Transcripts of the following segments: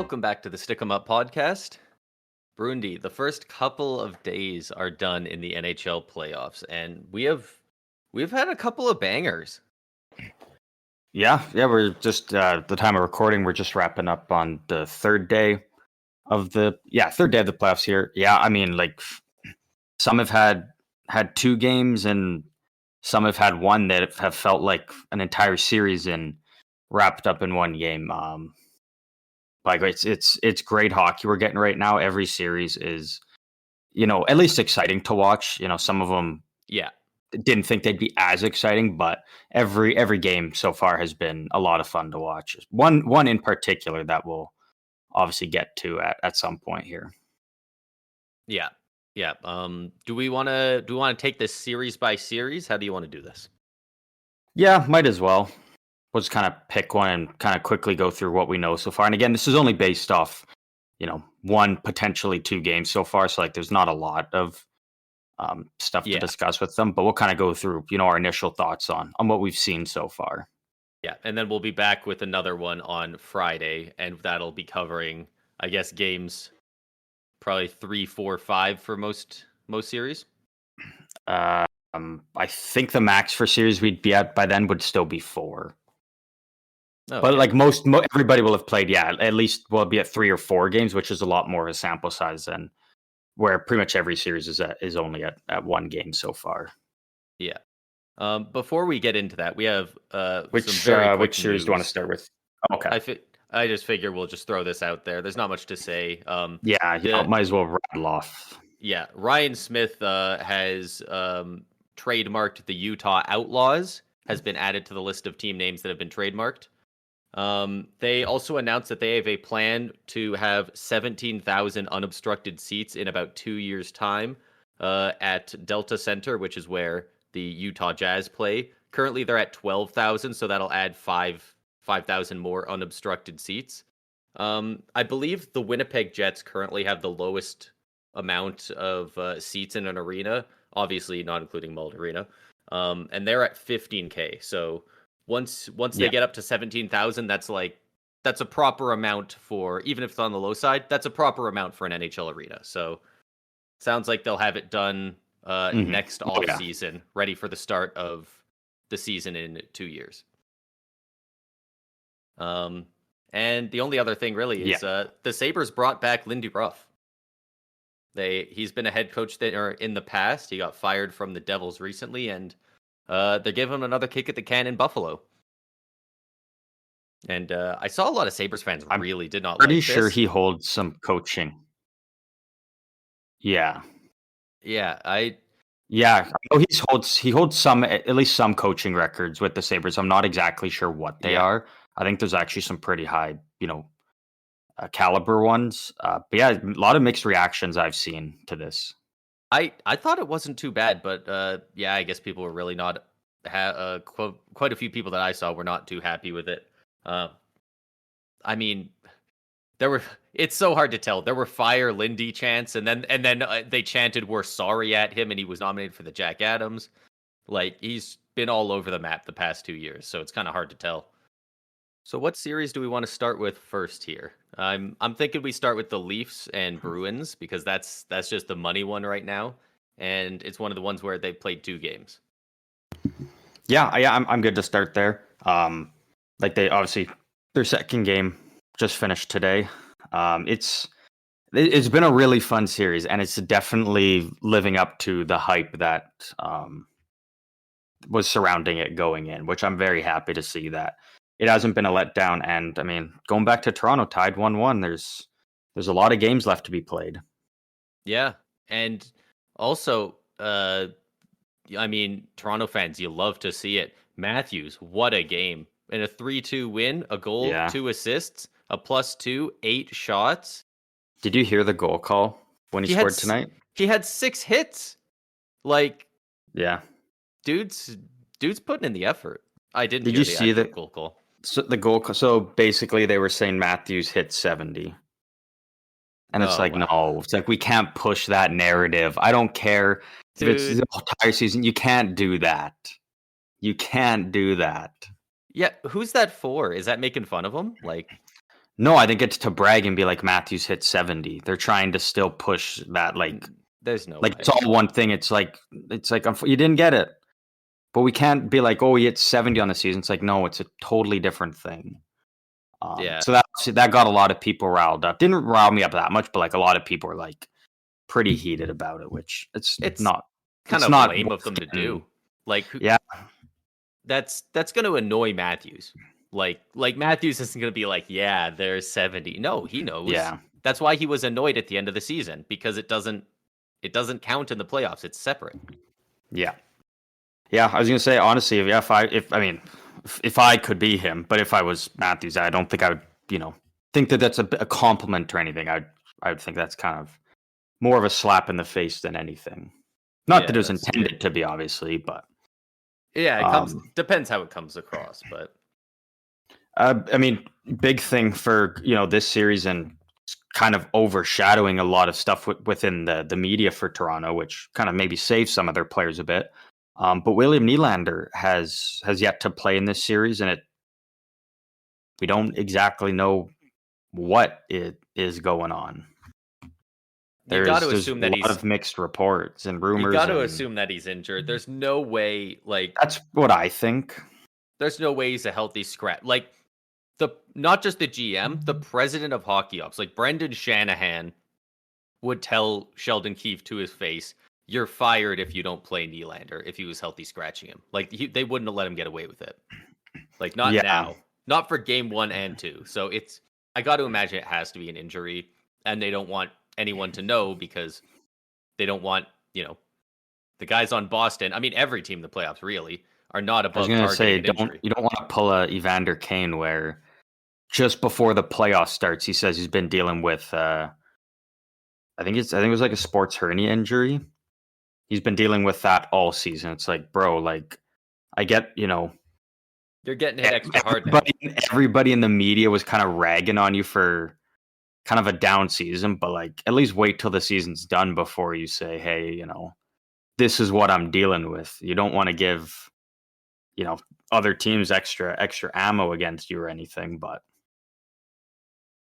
welcome back to the Stick 'em Up podcast. Brundi, the first couple of days are done in the NHL playoffs, and we've had a couple of bangers. Yeah, we're just the time of recording. We're just wrapping up on the third day of the playoffs here. Yeah, I mean, like some have had two games, and some have had one that have felt like an entire series and wrapped up in one game. Like it's great hockey we're getting right now. Every series is, at least exciting to watch. Some of them, Yeah, didn't think they'd be as exciting, but every game so far has been a lot of fun to watch. One in particular that we'll obviously get to at some point here. yeah. Do we want to take this series by series? How do you want to do this? Yeah, might as well. We'll just kind of pick one and kind of quickly go through what we know so far. And again, this is only based off, one, potentially two games so far. So like there's not a lot of stuff to discuss with them, but we'll kind of go through, our initial thoughts on what we've seen so far. Yeah, and then we'll be back with another one on Friday, and that'll be covering, I guess, games probably 3, 4, 5 for most series. I think the max for series we'd be at by then would still be 4. Oh, but like everybody will have played, at least we'll be at 3 or 4 games, which is a lot more of a sample size than where pretty much every series is only at one game so far. Yeah. Before we get into that, we have which series do you want to start with? Okay. I just figure we'll just throw this out there. There's not much to say. Might as well rattle off. Yeah, Ryan Smith has trademarked the Utah Outlaws, has been added to the list of team names that have been trademarked. They also announced that they have a plan to have 17,000 unobstructed seats in about 2 years' time at Delta Center, which is where the Utah Jazz play. Currently, they're at 12,000, so that'll add 5,000 more unobstructed seats. I believe the Winnipeg Jets currently have the lowest amount of seats in an arena, obviously not including Mulled Arena, and they're at 15K. So once they get up to 17,000, that's a proper amount for, even if it's on the low side, that's a proper amount for an NHL arena. So sounds like they'll have it done next off season, ready for the start of the season in 2 years. And the only other thing really is the Sabres brought back Lindy Ruff. He's been a head coach in the past. He got fired from the Devils recently, and they're giving him another kick at the can in Buffalo. And I saw a lot of Sabres fans really did not like this. Pretty sure he holds some coaching. Yeah. I know he holds some, at least some coaching records with the Sabres. I'm not exactly sure what they are. I think there's actually some pretty high, caliber ones. But a lot of mixed reactions I've seen to this. I thought it wasn't too bad, but I guess people were really not. Quite a few people that I saw were not too happy with it. I mean, it's so hard to tell. There were fire Lindy chants, and then they chanted "We're sorry" at him, and he was nominated for the Jack Adams. Like, he's been all over the map the past 2 years, so it's kind of hard to tell. So what series do we want to start with first here? I'm thinking we start with the Leafs and Bruins, because that's just the money one right now, and it's one of the ones where they've played 2 games. I'm good to start there. They obviously, their second game just finished today. It's been a really fun series, and it's definitely living up to the hype that was surrounding it going in, which I'm very happy to see that it hasn't been a letdown. And I mean, going back to Toronto, tied 1-1. There's a lot of games left to be played. Yeah, and also, I mean, Toronto fans, you love to see it. Matthews, what a game! In a 3-2 win, a goal, 2 assists, a +2, 8 shots. Did you hear the goal call when he scored tonight? He had 6 hits. Dude's putting in the effort. I didn't. Did you see the goal call? So the goal. So basically, they were saying Matthews hit 70, and it's no, it's like we can't push that narrative. I don't care if it's the entire season. You can't do that. You can't do that. Yeah, who's that for? Is that making fun of him? No, I think it's to brag and be like Matthews hit 70. They're trying to still push that There's no like way. it's all one thing. It's like you didn't get it, but we can't be like, oh, he hit 70 on the season. It's like, no, it's a totally different thing. Yeah. So that got a lot of people riled up. Didn't rile me up that much, but like a lot of people were like pretty heated about it, which it's not kind it's of not lame of them to do. Like, yeah, that's going to annoy Matthews. Like Matthews isn't going to be like, yeah, there's 70. No, he knows. yeah, That's why he was annoyed at the end of the season, because it doesn't count in the playoffs. It's separate. yeah. I was gonna say honestly, if I could be him, but if I was Matthews, I don't think I would, think that that's a compliment or anything. I would think that's kind of more of a slap in the face than anything. Not that it was intended to be, obviously, but yeah, depends how it comes across, but big thing for this series and kind of overshadowing a lot of stuff within the media for Toronto, which kind of maybe saves some of their players a bit. But William Nylander has yet to play in this series, and we don't exactly know what it is going on. You got to assume that a lot of mixed reports and rumors. You got to assume that he's injured. There's no way, that's what I think. There's no way he's a healthy scratch. Not just the GM, the president of hockey ops, like Brendan Shanahan, would tell Sheldon Keefe to his face, "You're fired if you don't play Nylander." If he was healthy scratching him, they wouldn't have let him get away with it. Not now, not for game 1 and 2. So I got to imagine it has to be an injury, and they don't want anyone to know because they don't want the guys on Boston. I mean, every team in the playoffs really are not above. I was going to say, you don't want to pull a Evander Kane where just before the playoff starts, he says he's been dealing with I think it was like a sports hernia injury. He's been dealing with that all season. It's like, bro, I get, you're getting hit extra hard now. Everybody in the media was kind of ragging on you for kind of a down season, but at least wait till the season's done before you say, hey, this is what I'm dealing with. You don't want to give, other teams extra ammo against you or anything, but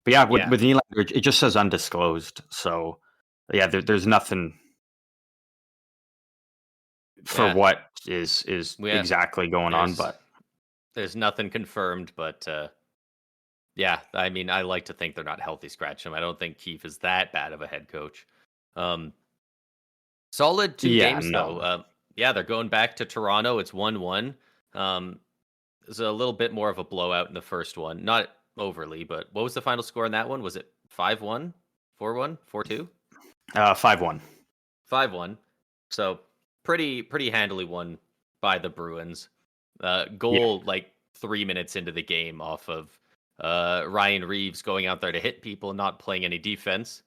yeah, with Nylander, it just says undisclosed. So yeah, there's nothing for what is exactly going on, but there's nothing confirmed. But yeah, I mean, I like to think they're not healthy scratching him. I don't think Keefe is that bad of a head coach. Solid 2 games though. They're going back to Toronto. It's 1-1. There's a little bit more of a blowout in the first one. Not overly, but what was the final score in that one? Was it 5-1, 4-1, 4-2? 5-1. 5-1. So pretty handily won by the Bruins. Goal 3 minutes into the game off of Ryan Reeves going out there to hit people and not playing any defense.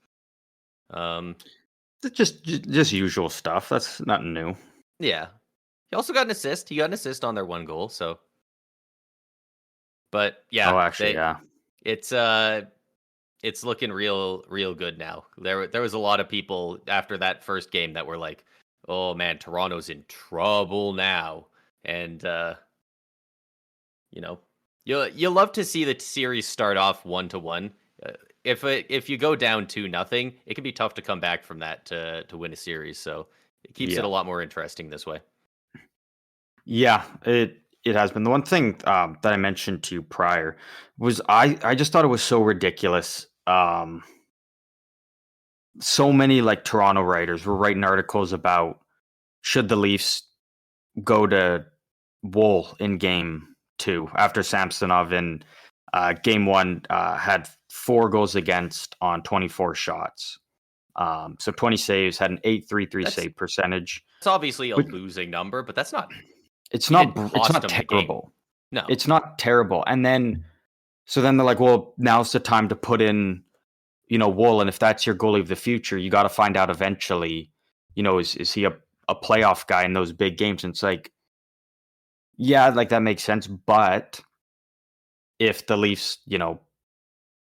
Just usual stuff. That's nothing new. Yeah. He also got an assist. He got an assist on their one goal, so. But yeah. Oh, actually, It's looking real good now. There was a lot of people after that first game that were like, "Oh man, Toronto's in trouble now." And you love to see the series start off 1-1. If you go down 2-0, it can be tough to come back from that to win a series. So it keeps it a lot more interesting this way. Yeah, it has been. The one thing that I mentioned to you prior was I just thought it was so ridiculous. So many Toronto writers were writing articles about should the Leafs go to Wool in game 2 after Samsonov in game 1 had 4 goals against on 24 shots. So 20 saves, had an .833 save percentage. It's obviously a losing number, but that's not. It's not terrible. No, it's not terrible. And then, they're like, well, now's the time to put in, Wool. And if that's your goalie of the future, you got to find out eventually, is he a playoff guy in those big games? And it's like, yeah, that makes sense. But if the Leafs,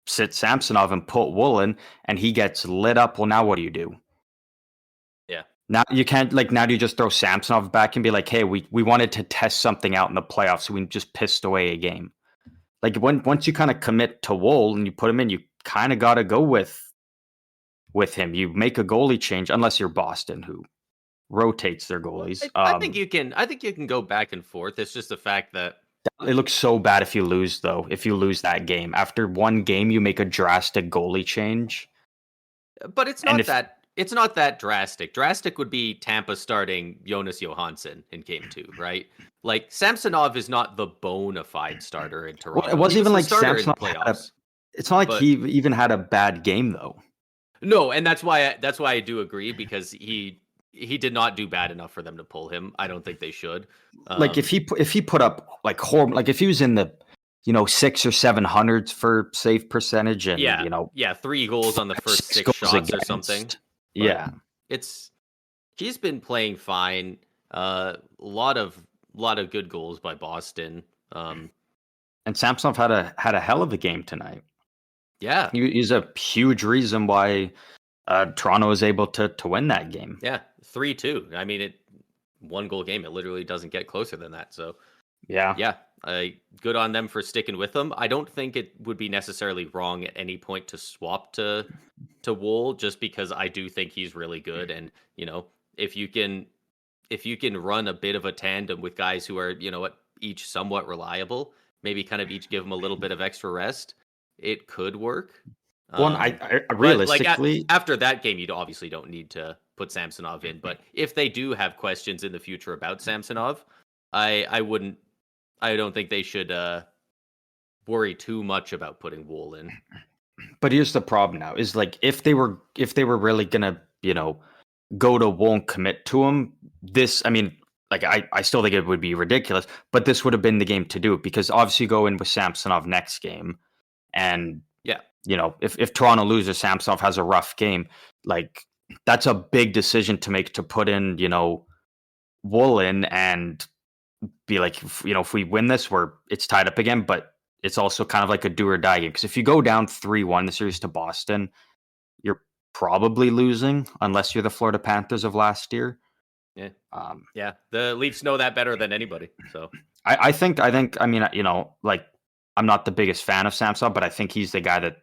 sit Samsonov and put Wool in and he gets lit up, well, now what do you do? Yeah. Now you can't now do you just throw Samsonov back and be like, hey, we wanted to test something out in the playoffs, so we just pissed away a game. like once you kind of commit to Wool and you put him in, you kind of got to go with him. You make a goalie change unless you're Boston, who rotates their Well, goalies. I think you can. I think you can go back and forth. It's just the fact that It looks so bad if you lose, though. If you lose that game, after one game, you make a drastic goalie change. But it's not that. It's not that drastic. Drastic would be Tampa starting Jonas Johansson in Game 2, right? Like Samsonov is not the bona fide starter in Toronto. Well, it wasn't even like Samsonov playoffs. It's not like he even had a bad game though. No, and that's why I do agree, because he did not do bad enough for them to pull him. I don't think they should. Like if he put up like horrible, like if he was in the 600s or 700s for save percentage and 3 goals on the first 6 shots or something. Yeah, he's been playing fine. A lot of good goals by Boston. And Samsonov had a hell of a game tonight. Yeah, he's a huge reason why Toronto was able to win that game. Yeah, 3-2. I mean, 1-goal game. It literally doesn't get closer than that. So yeah. Good on them for sticking with them. I don't think it would be necessarily wrong at any point to swap to Wool, just because I do think he's really good. And if you can run a bit of a tandem with guys who are each somewhat reliable, maybe kind of each give them a little bit of extra rest, it could work. Well, I realistically, after that game, you obviously don't need to put Samsonov in. But if they do have questions in the future about Samsonov, I don't think they should worry too much about putting Wool in. But here's the problem now: is like if they were really gonna go to Wool and commit to him, I still think it would be ridiculous. But this would have been the game to do it, because obviously you go in with Samsonov next game, and if Toronto loses, Samsonov has a rough game, like that's a big decision to make, to put in Wool in and be like, if we win this, it's tied up again. But it's also kind of like a do or die game, because if you go down 3-1 the series to Boston, you're probably losing, unless you're the Florida Panthers of last year. Yeah. The Leafs know that better than anybody. So I think like, I'm not the biggest fan of Samsonov, but I think he's the guy that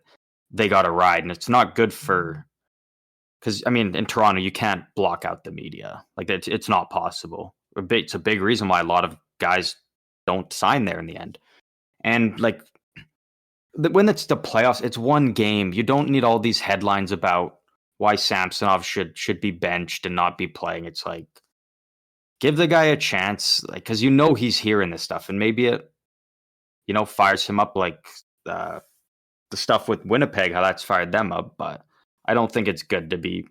they got to ride, and it's not good because in Toronto you can't block out the media. Like it's not possible. It's a big reason why a lot of guys don't sign there in the end. And like when it's the playoffs, it's one game. You don't need all these headlines about why Samsonov should be benched and not be playing. It's like, give the guy a chance, like, because he's hearing this stuff, and maybe it fires him up, like the stuff with Winnipeg, how that's fired them up. But I don't think it's good to be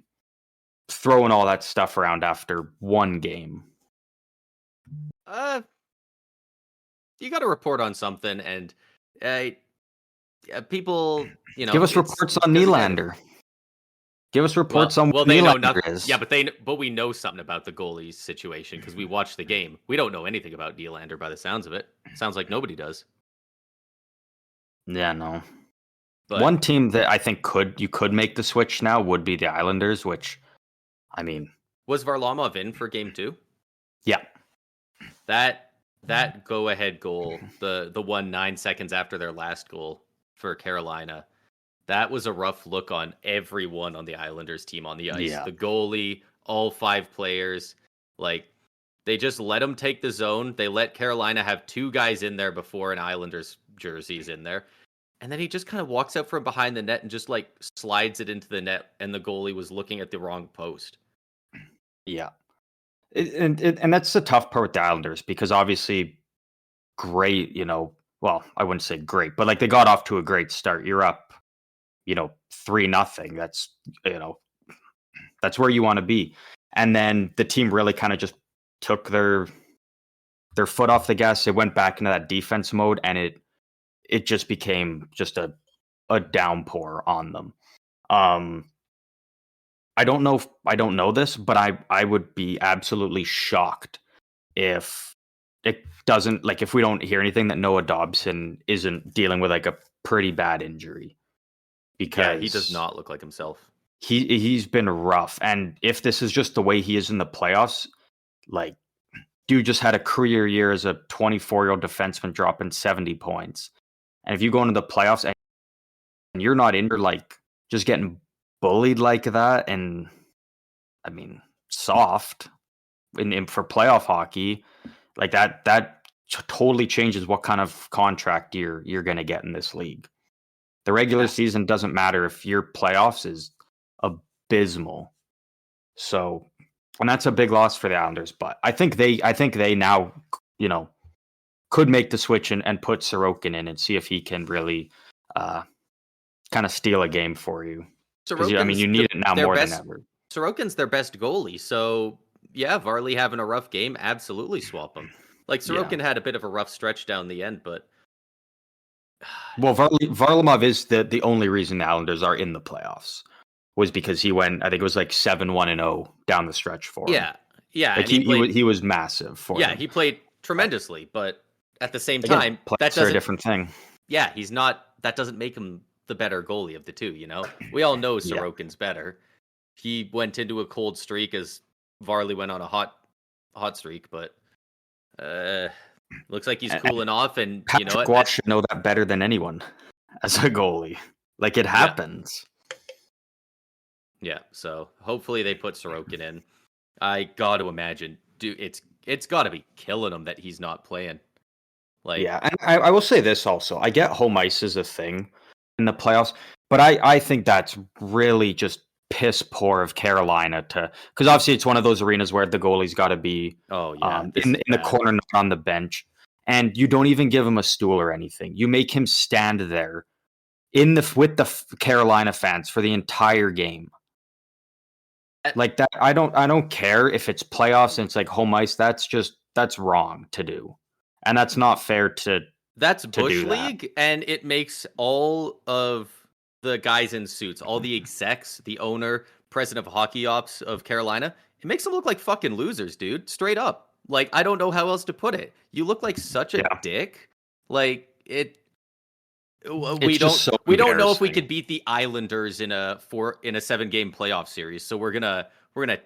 throwing all that stuff around after one game. You got to report on something, and people, give us reports on Nylander. Give us reports on what Nylander is. Yeah, but we know something about the goalies situation because we watched the game. We don't know anything about Nylander by the sounds of it. Sounds like nobody does. Yeah, no. But one team that I think you could make the switch now would be the Islanders, which, was Varlamov in for Game 2? Yeah. That go-ahead goal, the one 9 seconds after their last goal for Carolina, that was a rough look on everyone on the Islanders team on the ice. Yeah. The goalie, all 5 players, like, they just let them take the zone. They let Carolina have 2 guys in there before an Islanders jersey's in there. And then he just kind of walks out from behind the net and just like slides it into the net, and the goalie was looking at the wrong post. Yeah. And that's the tough part with the Islanders, because obviously great, well, I wouldn't say great, but like they got off to a great start. You're up, 3-0. That's, that's where you want to be. And then the team really kind of just took their foot off the gas. They went back into that defense mode, and it just became just a downpour on them. I don't know this, but I would be absolutely shocked if it doesn't, like, if we don't hear anything that Noah Dobson isn't dealing with like a pretty bad injury, because he does not look like himself. He's been rough, and if this is just the way he is in the playoffs, like, dude just had a career year as a 24-year-old defenseman dropping 70 points. And if you go into the playoffs and you're not in, you're like just getting bullied like that, and I mean, soft for playoff hockey, like that totally changes what kind of contract you're going to get in this league. The regular season doesn't matter if your playoffs is abysmal. So, and that's a big loss for the Islanders, but I think they now, could make the switch and put Sorokin in and see if he can really kind of steal a game for you. Because you need it now more than ever. Sorokin's their best goalie, so yeah, Varley having a rough game, absolutely swap him. Like Sorokin had a bit of a rough stretch down the end, but well, Varlamov is the only reason the Islanders are in the playoffs was because he went, I think it was like 7-1-0 down the stretch for him. Yeah. Like he was massive for them. Yeah, he played tremendously, but at the same time, that's a different thing. Yeah, he's not. That doesn't make him the better goalie of the two. We all know Sorokin's better. He went into a cold streak as Varley went on a hot streak, but looks like he's cooling off. And Patrick Watt should know that better than anyone as a goalie. Like it happens. Yeah, so hopefully they put Sorokin in. I got to imagine, dude, it's got to be killing him that he's not playing. And I will say this also. I get home ice is a thing in the playoffs, but I think that's really just piss poor of Carolina because obviously it's one of those arenas where the goalie's got to be in the corner, not on the bench, and you don't even give him a stool or anything. You make him stand there with the Carolina fans for the entire game. Like that, I don't care if it's playoffs and it's like home ice. That's wrong to do, and that's not fair to. That's Bush League, and it makes all of the guys in suits, all the execs, the owner, president of hockey ops of Carolina, it makes them look like fucking losers, dude. Straight up. Like, I don't know how else to put it. You look like such a dick. Like it. We don't know if we could beat the Islanders in a 7-game playoff series. So we're gonna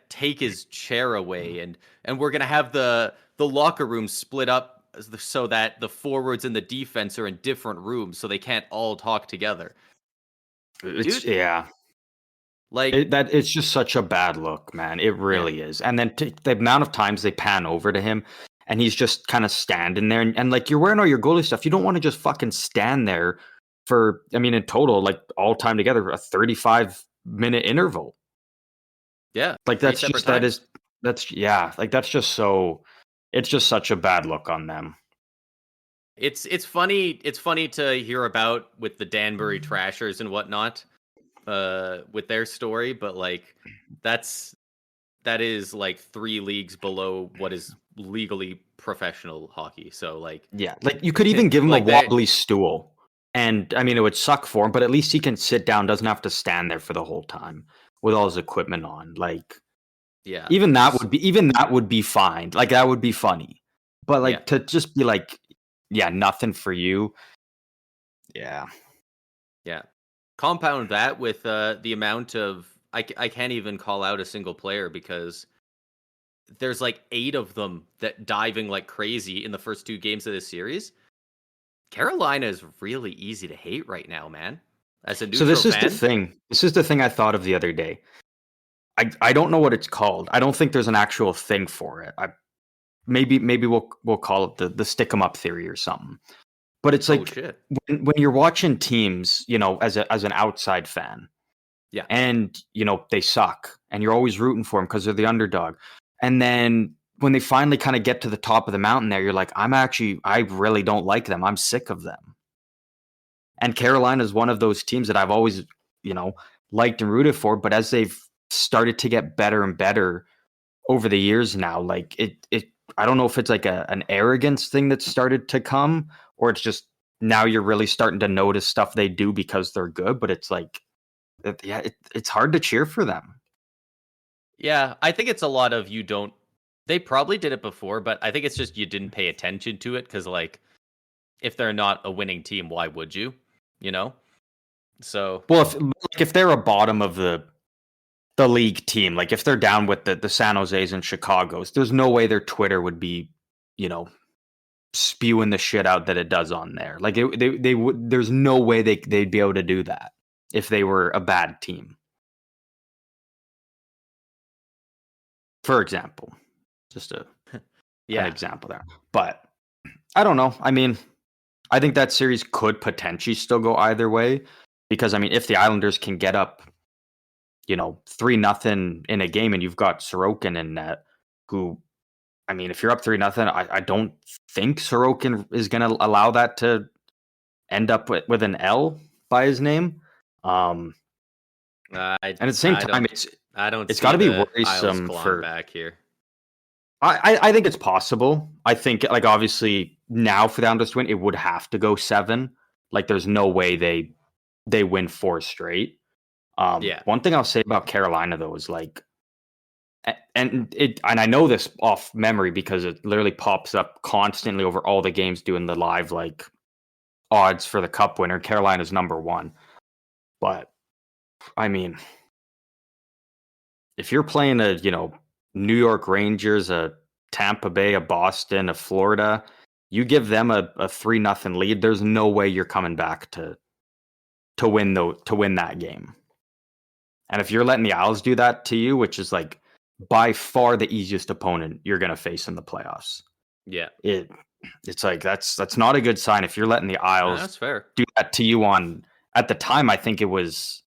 take his chair away, and we're gonna have the locker room split up so that the forwards and the defense are in different rooms, so they can't all talk together. It's just such a bad look, man. It really is. And then the amount of times they pan over to him, and he's just kind of standing there, and like you're wearing all your goalie stuff. You don't want to just fucking stand there for, in total, like all time together, a 35-minute interval. Yeah, like that's just so. It's just such a bad look on them. It's funny to hear about with the Danbury Trashers and whatnot, with their story, but like that is like 3 leagues below what is legally professional hockey. So like you could even give him a wobbly stool, and it would suck for him, but at least he can sit down, doesn't have to stand there for the whole time with all his equipment on. Like. Yeah, even that would be fine. Like that would be funny, but to just be like, nothing for you. Yeah. Compound that with the amount of I can't even call out a single player because there's like 8 of them that diving like crazy in the first 2 games of this series. Carolina is really easy to hate right now, man. As a neutral fan. So this is the thing I thought of the other day. I don't know what it's called. I don't think there's an actual thing for it. Maybe we'll call it the stick 'em up theory or something. But it's like when you're watching teams, as an outside fan, and they suck, and you're always rooting for them because they're the underdog. And then when they finally kind of get to the top of the mountain, there, you're like, I really don't like them. I'm sick of them. And Carolina is one of those teams that I've always, liked and rooted for. But as they've started to get better and better over the years now, like it I don't know if it's like an arrogance thing that's started to come, or it's just now you're really starting to notice stuff they do because they're good, but it's like it's hard to cheer for them. Yeah, I think it's a lot of they probably did it before, but I think it's just you didn't pay attention to it because like if they're not a winning team, why would you? So if they're a bottom of the league team, like if they're down with the San Jose's and Chicago's, there's no way their Twitter would be, spewing the shit out that it does on there. Like they would. There's no way they'd be able to do that if they were a bad team. For example, just an example there. But I don't know. I mean, I think that series could potentially still go either way because, I mean, if the Islanders can get up, 3-0 in a game and you've got Sorokin in net, who, I mean, if you're up 3-0, I don't think Sorokin is going to allow that to end up with an L by his name. And at the same time, it's got to be worrisome for back here. I think it's possible. I think, like, obviously now for the Islanders to win, it would have to go 7. Like, there's no way they win 4 straight. One thing I'll say about Carolina though is, like, and I know this off memory because it literally pops up constantly over all the games doing the live, like, odds for the cup winner. Carolina's number 1. But I mean, if you're playing a, New York Rangers, a Tampa Bay, a Boston, a Florida, you give them a 3-0 lead, there's no way you're coming back to win that game. And if you're letting the Isles do that to you, which is, like, by far the easiest opponent you're going to face in the playoffs. Yeah. It's like that's not a good sign if you're letting the Isles that's fair. Do that to you on, at the time I think it was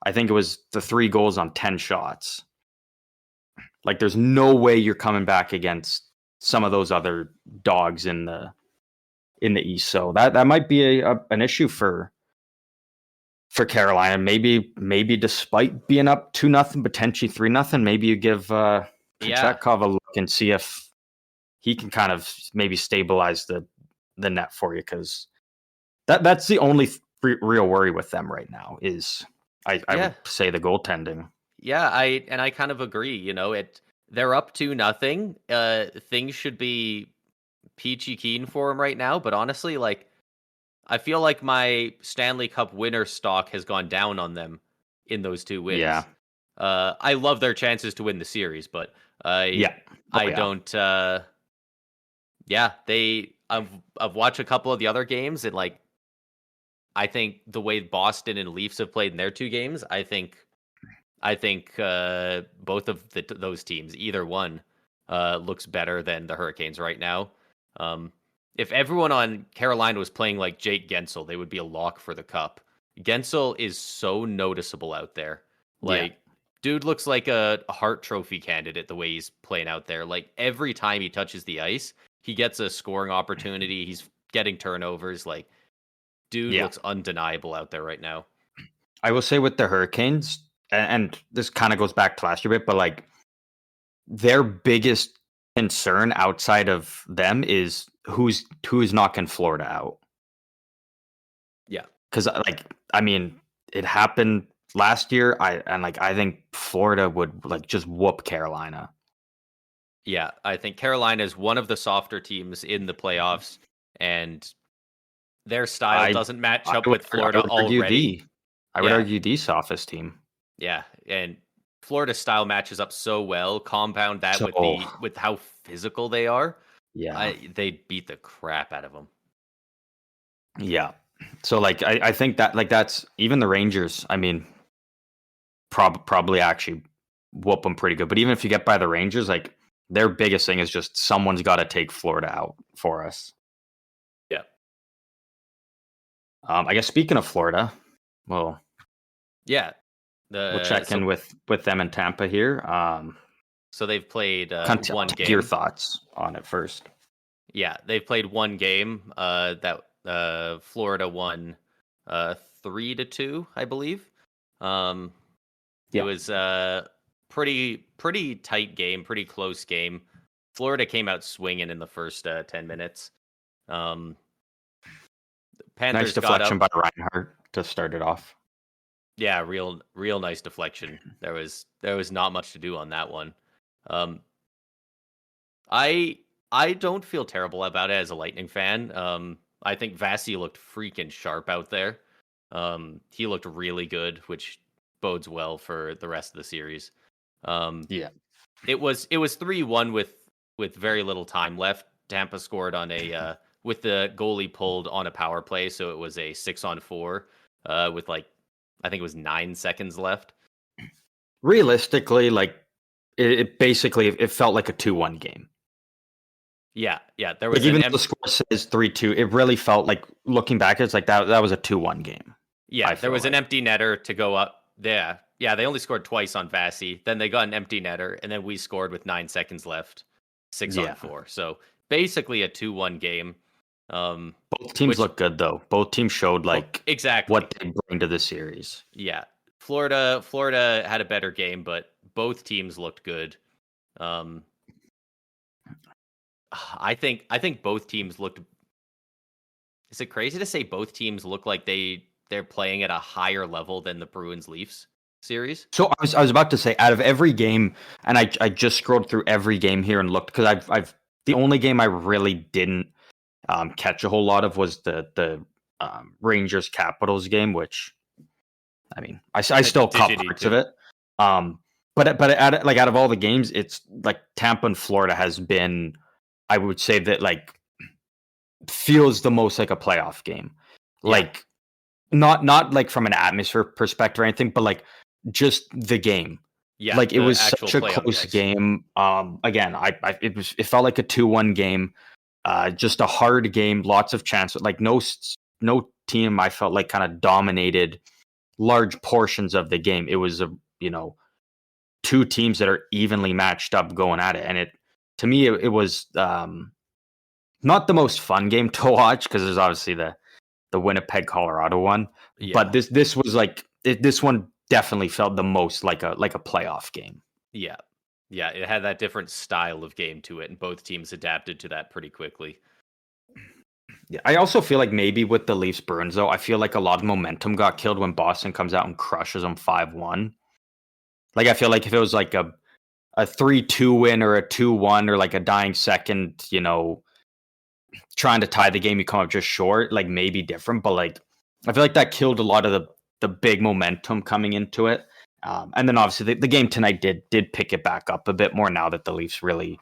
the 3 goals on 10 shots. Like, there's no way you're coming back against some of those other dogs in the East. So that might be an issue for Carolina. Maybe despite being up 2-0, potentially 3-0, maybe you give Kochetkov a look and see if he can kind of maybe stabilize the net for you, because that's the only real worry with them right now is I would say the goaltending. Yeah, I kind of agree. They're up 2-0. Things should be peachy keen for them right now. But honestly, like, I feel like my Stanley Cup winner stock has gone down on them in those 2 wins. Yeah. I love their chances to win the series, but I don't. I've watched a couple of the other games, and, like, I think the way Boston and Leafs have played in their 2 games, I think both of those teams, either one, looks better than the Hurricanes right now. If everyone on Carolina was playing like Jake Gensel, they would be a lock for the cup. Gensel is so noticeable out there. Like, dude looks like a Hart Trophy candidate the way he's playing out there. Like, every time he touches the ice, he gets a scoring opportunity. He's getting turnovers. Like, dude looks undeniable out there right now. I will say with the Hurricanes, and this kind of goes back to last year a bit, but, like, their biggest concern outside of them is who's knocking Florida out. Yeah. Because, like, I mean, it happened last year. I think Florida would, like, just whoop Carolina. Yeah, I think Carolina is one of the softer teams in the playoffs, and their style doesn't match up with Florida already. I would argue the softest team. Yeah, and Florida's style matches up so well. Compound that with how physical they are. Yeah, they beat the crap out of them. Yeah, so, like, I think that, like, that's even the Rangers. I mean, probably actually whoop them pretty good. But even if you get by the Rangers, like, their biggest thing is just someone's got to take Florida out for us. Yeah. I guess speaking of Florida, well, yeah. We'll check in with them in Tampa here. So they've played one game. Your thoughts on it first. Yeah, they've played one game that Florida won 3-2, I believe. It was a pretty tight game, pretty close game. Florida came out swinging in the first 10 minutes. Panthers nice deflection by Reinhardt to start it off. Yeah, real nice deflection. There was not much to do on that one. I don't feel terrible about it as a Lightning fan. I think Vasi looked freaking sharp out there. He looked really good, which bodes well for the rest of the series. It was 3-1 with very little time left. Tampa scored on a with the goalie pulled on a power play, so it was a 6-on-4 with like I think it was 9 seconds left. Realistically, like it basically it felt like a 2-1 game. Yeah, there Like was even though the score says 3-2, it really felt like looking back, it's like that was a 2-1 game. Yeah, there was an empty netter to go up. Yeah, they only scored twice on Vasi. Then they got an empty netter, and then we scored with 9 seconds left, 6-on-4. So basically a 2-1 game. Both teams look good though. Both teams showed like exactly what they bring to the series. Yeah, Florida had a better game, but both teams looked good. I think both teams looked. Is it crazy to say both teams look like they're playing at a higher level than the Bruins Leafs series? So I was about to say, out of every game, and I just scrolled through every game here and looked, because I've the only game I really didn't catch a whole lot of was the Rangers Capitals game, which I mean I still caught parts of it. But out of all the games, it's like Tampa and Florida has been, I would say, that like feels the most like a playoff game. Yeah. Like not like from an atmosphere perspective or anything, but like just the game. Yeah, like it was such a close game. Again, it felt like a 2-1 game. Just a hard game, lots of chances. Like no team I felt like kind of dominated large portions of the game. It was two teams that are evenly matched up going at it, and to me it was not the most fun game to watch, because there's obviously the Winnipeg Colorado one. Yeah. But this was like this one definitely felt the most like a playoff game. Yeah, it had that different style of game to it, and both teams adapted to that pretty quickly. Yeah, I also feel like maybe with the Leafs Bruins though, I feel like a lot of momentum got killed when Boston comes out and crushes them 5-1. Like I feel like if it was like a 3-2 win or a 2-1 or like a dying second, trying to tie the game, you come up just short, like maybe different. But like I feel like that killed a lot of the big momentum coming into it. And then obviously the game tonight did pick it back up a bit more now that the Leafs really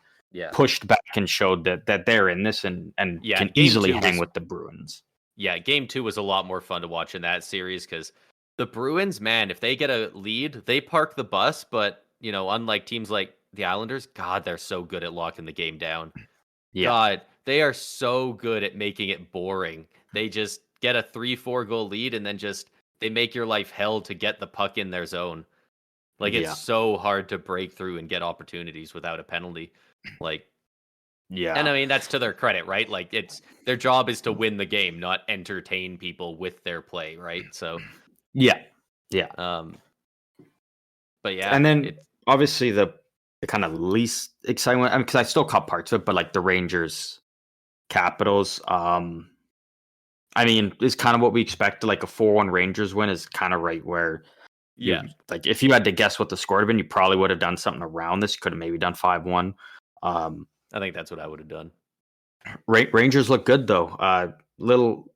pushed back and showed that they're in this and can easily hang with the Bruins. Yeah, game 2 was a lot more fun to watch in that series, because the Bruins, man, if they get a lead, they park the bus. But, unlike teams like the Islanders, God, they're so good at locking the game down. Yeah. God, they are so good at making it boring. They just get a 3-4 goal lead and then they make your life hell to get the puck in their zone. Like, it's so hard to break through and get opportunities without a penalty. Like, yeah. And I mean, that's to their credit, right? Like, their job is to win the game, not entertain people with their play, right? So, yeah. But yeah. And then obviously the kind of least exciting one, I mean, because I still caught parts of it, but like the Rangers Capitals, I mean, it's kind of what we expected. Like a 4-1 Rangers win is kind of right where, like if you had to guess what the score would have been, you probably would have done something around this. Could have maybe done 5-1. I think that's what I would have done. Rangers look good though. Little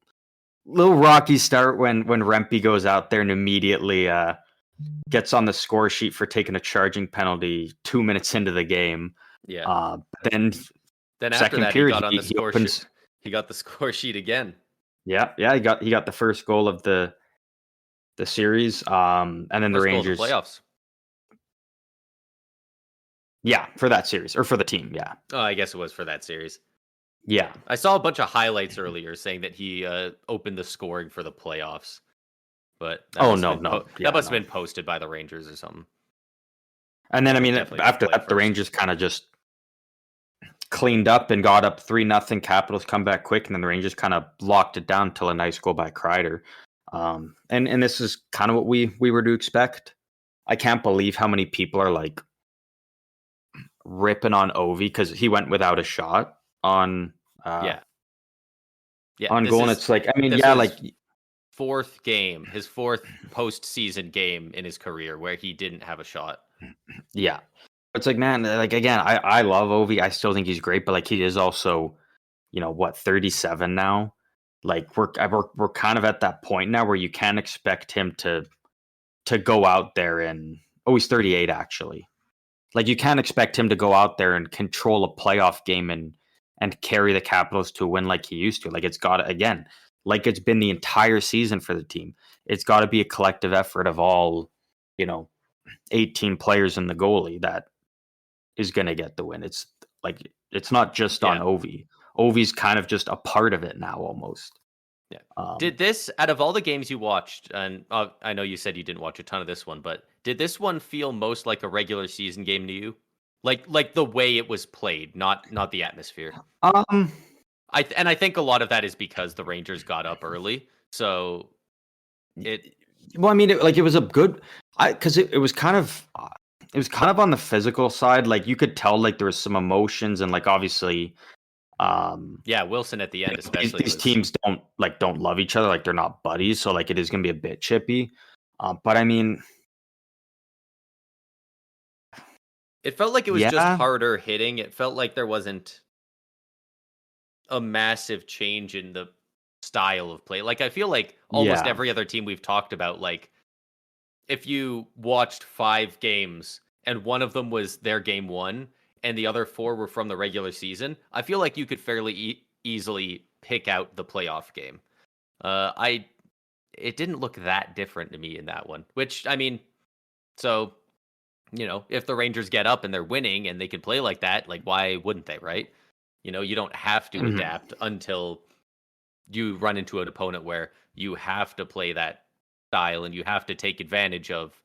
rocky start when Rempe goes out there and immediately gets on the score sheet for taking a charging penalty 2 minutes into the game. Yeah. Then after second that, period, he got on the score sheet. He got the score sheet again. Yeah. He got the first goal of the series. And then first the Rangers playoffs. Yeah, for that series or for the team. Yeah. Oh, I guess it was for that series. Yeah. I saw a bunch of highlights earlier saying that he opened the scoring for the playoffs. But that must have been posted by the Rangers or something. And then, I mean, after that, the Rangers kind of just cleaned up and got up 3-0. Capitals come back quick, and then the Rangers kind of locked it down till a nice goal by Kreider. And this is kind of what we were to expect. I can't believe how many people are like ripping on Ovi because he went without a shot on on goal. And it's like, I mean, like his fourth postseason game in his career where he didn't have a shot. Yeah. It's like, man, like, again, I love Ovi. I still think he's great, but like he is also, 37 now. Like we're kind of at that point now where you can't expect him to go out there and he's 38 actually. Like you can't expect him to go out there and control a playoff game and and carry the Capitals to a win like he used to. Like it's got to, again, like it's been the entire season for the team. It's got to be a collective effort of all, 18 players and the goalie that is going to get the win. It's like it's not just on Ovi. Ovi's kind of just a part of it now almost. Yeah. Did this, out of all the games you watched, and I know you said you didn't watch a ton of this one, but did this one feel most like a regular season game to you? Like the way it was played, not the atmosphere. I think a lot of that is because the Rangers got up early, so it. Well, I mean, it was a good, because it was kind of. It was kind of on the physical side. Like you could tell, like there was some emotions, and like obviously, Wilson at the end, especially these teams don't love each other. Like they're not buddies, so like it is going to be a bit chippy. But I mean, it felt like it was just harder hitting. It felt like there wasn't a massive change in the style of play. Like I feel like almost every other team we've talked about, like if you watched 5 games and one of them was their game 1 and the other 4 were from the regular season, I feel like you could fairly easily pick out the playoff game. It didn't look that different to me in that one, which I mean, so if the Rangers get up and they're winning and they can play like that, like why wouldn't they, right? You don't have to adapt until you run into an opponent where you have to play that style and you have to take advantage of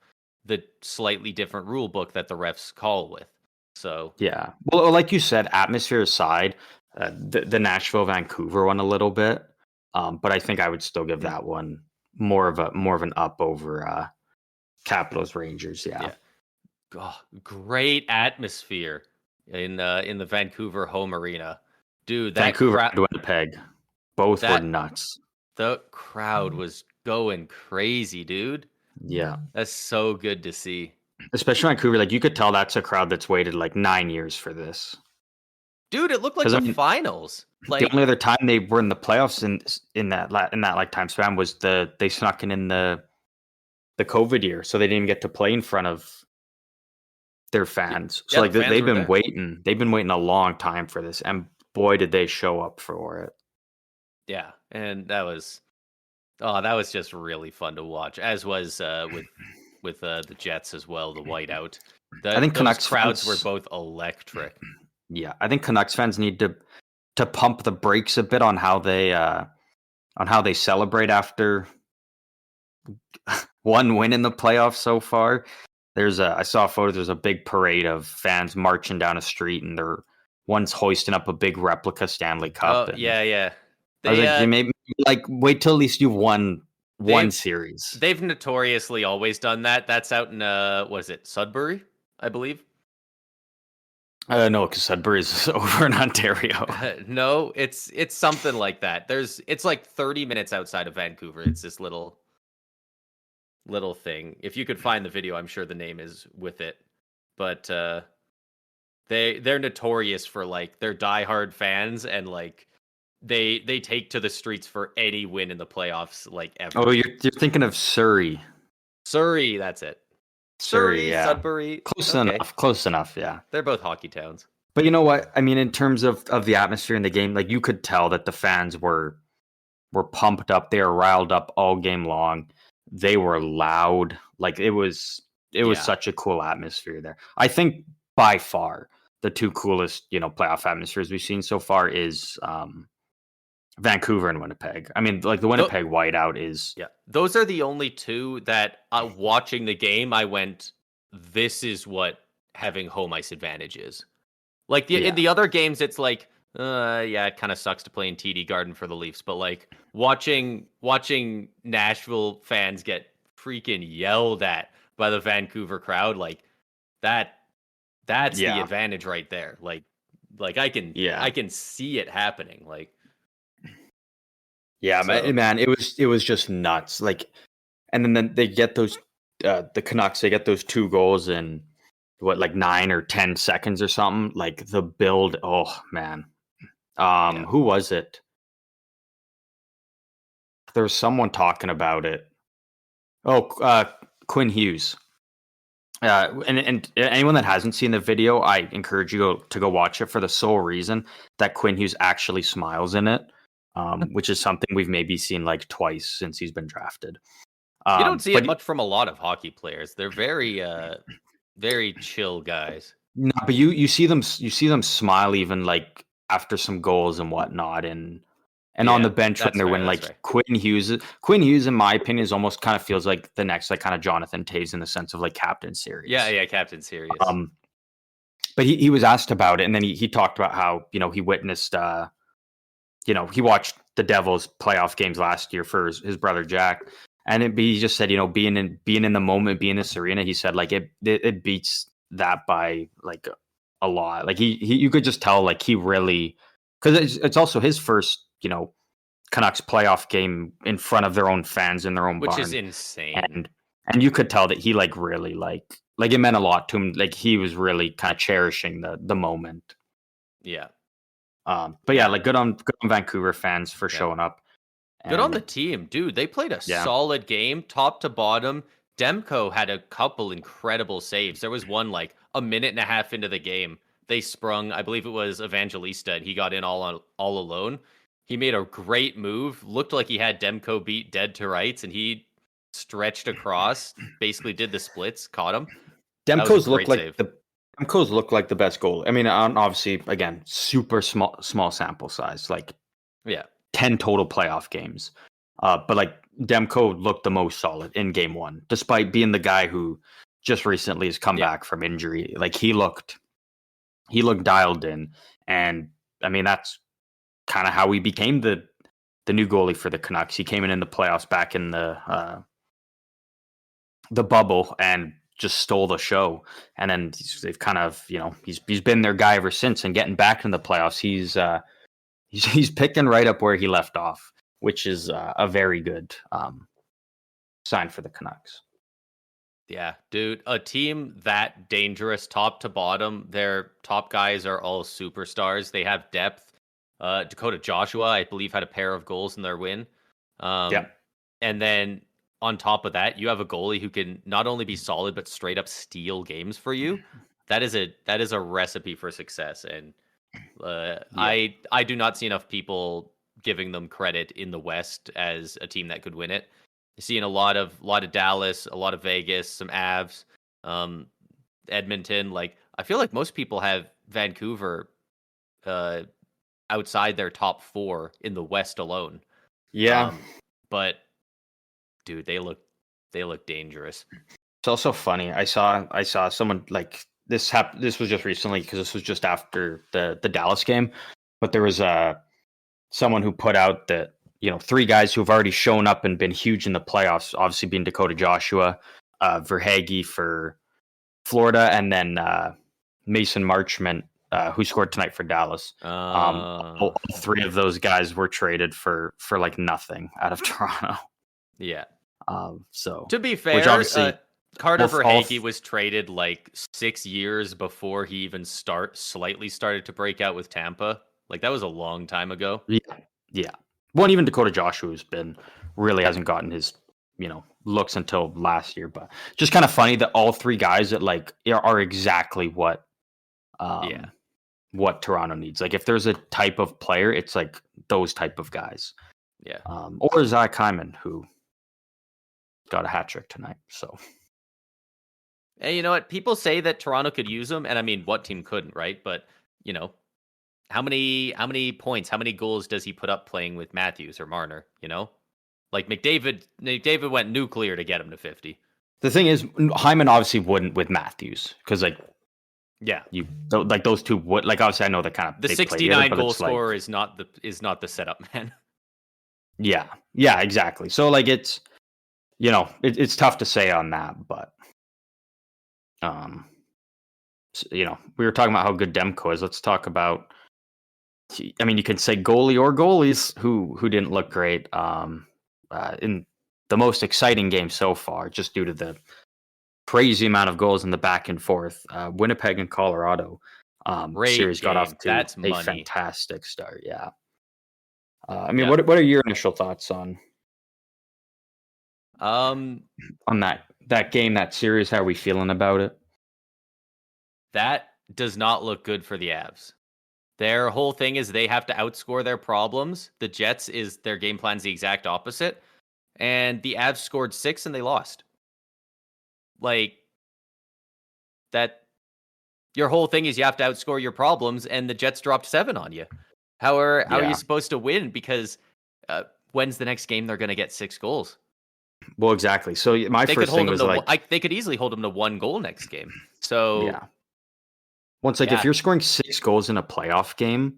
the slightly different rule book that the refs call with. So yeah, well, like you said, atmosphere aside, the Nashville Vancouver one a little bit, but I think I would still give that one more of an up over Capitals Rangers. Yeah. Oh, great atmosphere in the Vancouver home arena, dude. That Vancouver and Winnipeg, both were nuts. The crowd was going crazy, dude. Yeah, that's so good to see. Especially Vancouver, like you could tell that's a crowd that's waited like 9 years for this. Dude, it looked like the finals. Like the only other time they were in the playoffs in that like time span was they snuck in the COVID year, so they didn't even get to play in front of their fans. So like they've been waiting. They've been waiting a long time for this, and boy, did they show up for it. Yeah, and that was just really fun to watch. As was with the Jets as well. The whiteout. I think Canucks crowds were both electric. Yeah, I think Canucks fans need to pump the brakes a bit on how they celebrate after one win in the playoffs so far. I saw a photo. There's a big parade of fans marching down a street, and one's hoisting up a big replica Stanley Cup. Oh, yeah. I was like, maybe wait till at least you've won one series. They've notoriously always done that. That's out in was it Sudbury, I believe. No, because Sudbury's over in Ontario. No, it's something like that. It's like 30 minutes outside of Vancouver. It's this little thing. If you could find the video, I'm sure the name is with it. But they're notorious for like their diehard fans, and like they take to the streets for any win in the playoffs, like ever. Oh, you're thinking of Surrey. Surrey, that's it. Surrey, yeah. Sudbury. Close enough, yeah. They're both hockey towns. But you know what? I mean, in terms of the atmosphere in the game, like you could tell that the fans were pumped up. They were riled up all game long. They were loud. Like it was such a cool atmosphere there. I think by far the two coolest, playoff atmospheres we've seen so far is Vancouver and Winnipeg. I mean, like the Winnipeg whiteout is. Yeah, those are the only two that watching the game, I went, this is what having home ice advantage is. Like in the other games, it's like, it kind of sucks to play in TD Garden for the Leafs, but like watching Nashville fans get freaking yelled at by the Vancouver crowd, like that's the advantage right there. Like I can see it happening. Like. Yeah, so. Man, it was just nuts. Like, and then they get those the Canucks. They get those 2 goals in what, like 9 or 10 seconds or something. Like the build. Oh man, who was it? There was someone talking about it. Oh, Quinn Hughes. And anyone that hasn't seen the video, I encourage you to go watch it for the sole reason that Quinn Hughes actually smiles in it, which is something we've maybe seen like twice since he's been drafted. You don't see it But much from a lot of hockey players. They're very, very chill guys. no, but you see them smile even like after some goals and whatnot, and on the bench when they're winning. Like Quinn Hughes, in my opinion, is almost kind of feels like the next like kind of Jonathan Toews in the sense of like captain serious. Yeah, captain serious. But he was asked about it, and then he talked about how he witnessed he watched the Devils playoff games last year for his brother Jack, and he just said being in the moment, being in this arena, he said like it beats that by like a lot. Like he you could just tell like he really, because it's also his first Canucks playoff game in front of their own fans in their own barn, which is insane. And you could tell that he like really like it meant a lot to him. Like he was really kind of cherishing the moment. Yeah. But yeah, like good on Vancouver fans for showing up. Good on the team, dude. They played a solid game, top to bottom. Demko had a couple incredible saves. There was one like a minute and a half into the game. They sprung, I believe it was Evangelista, and he got in all alone. He made a great move. Looked like he had Demko beat dead to rights, and he stretched across, basically did the splits, caught him. Demko's looked like the best goal. I mean, obviously, again, super small sample size, like 10 total playoff games. But like Demko looked the most solid in game one, despite being the guy who just recently has come back from injury. Like he looked dialed in, and I mean that's kind of how he became the new goalie for the Canucks. He came in the playoffs back in the bubble and just stole the show, and then they've kind of he's been their guy ever since. And getting back in the playoffs, he's picking right up where he left off, which is a very good sign for the Canucks. Yeah, dude, a team that dangerous top to bottom, their top guys are all superstars. They have depth. Dakota Joshua, I believe, had a pair of goals in their win. And then on top of that, you have a goalie who can not only be solid but straight up steal games for you. That is a recipe for success, and I do not see enough people giving them credit in the West as a team that could win it. You're seeing a lot of Dallas, a lot of Vegas, some Avs, Edmonton. Like I feel like most people have Vancouver outside their top four in the West alone. Yeah, but dude, they look dangerous. It's also funny. I saw someone like this happened. This was just recently because this was just after the Dallas game. But there was someone who put out that three guys who have already shown up and been huge in the playoffs. Obviously, being Dakota Joshua, Verhaeghe for Florida, and then Mason Marchment, who scored tonight for Dallas. All three of those guys were traded for like nothing out of Toronto. Yeah. So to be fair, Carter Verhaeghe was traded like 6 years before he even slightly started to break out with Tampa. Like that was a long time ago. Yeah. Well, even Dakota Joshua hasn't gotten his looks until last year. But just kind of funny that all three guys that like are exactly what Toronto needs. Like if there's a type of player, it's like those type of guys. Yeah. Or Zach Hyman, who got a hat trick tonight. So. And you know what? People say that Toronto could use him, and I mean, what team couldn't, right? But how many points, how many goals does he put up playing with Matthews or Marner? Like McDavid went nuclear to get him to 50. The thing is, Hyman obviously wouldn't with Matthews because those two would like obviously I know that kind of the 69 goal scorer is not the setup man. Yeah, exactly. So like it's it's tough to say on that, but we were talking about how good Demko is. Let's talk about. I mean, you can say goalie or goalies who didn't look great in the most exciting game so far, just due to the crazy amount of goals in the back and forth. Winnipeg and Colorado series got off to a fantastic start. Yeah. I mean, what are your initial thoughts on that that game, that series, how are we feeling about it? That does not look good for the Avs. Their whole thing is they have to outscore their problems. The Jets is their game plan's the exact opposite. And the Avs scored 6 and they lost. Like that, your whole thing is you have to outscore your problems, and the Jets dropped 7 on you. How are you supposed to win? Because when's the next game they're going to get 6 goals? Well, exactly. So my first thing was they could easily hold them to 1 goal next game. So yeah. Once if you're scoring 6 goals in a playoff game,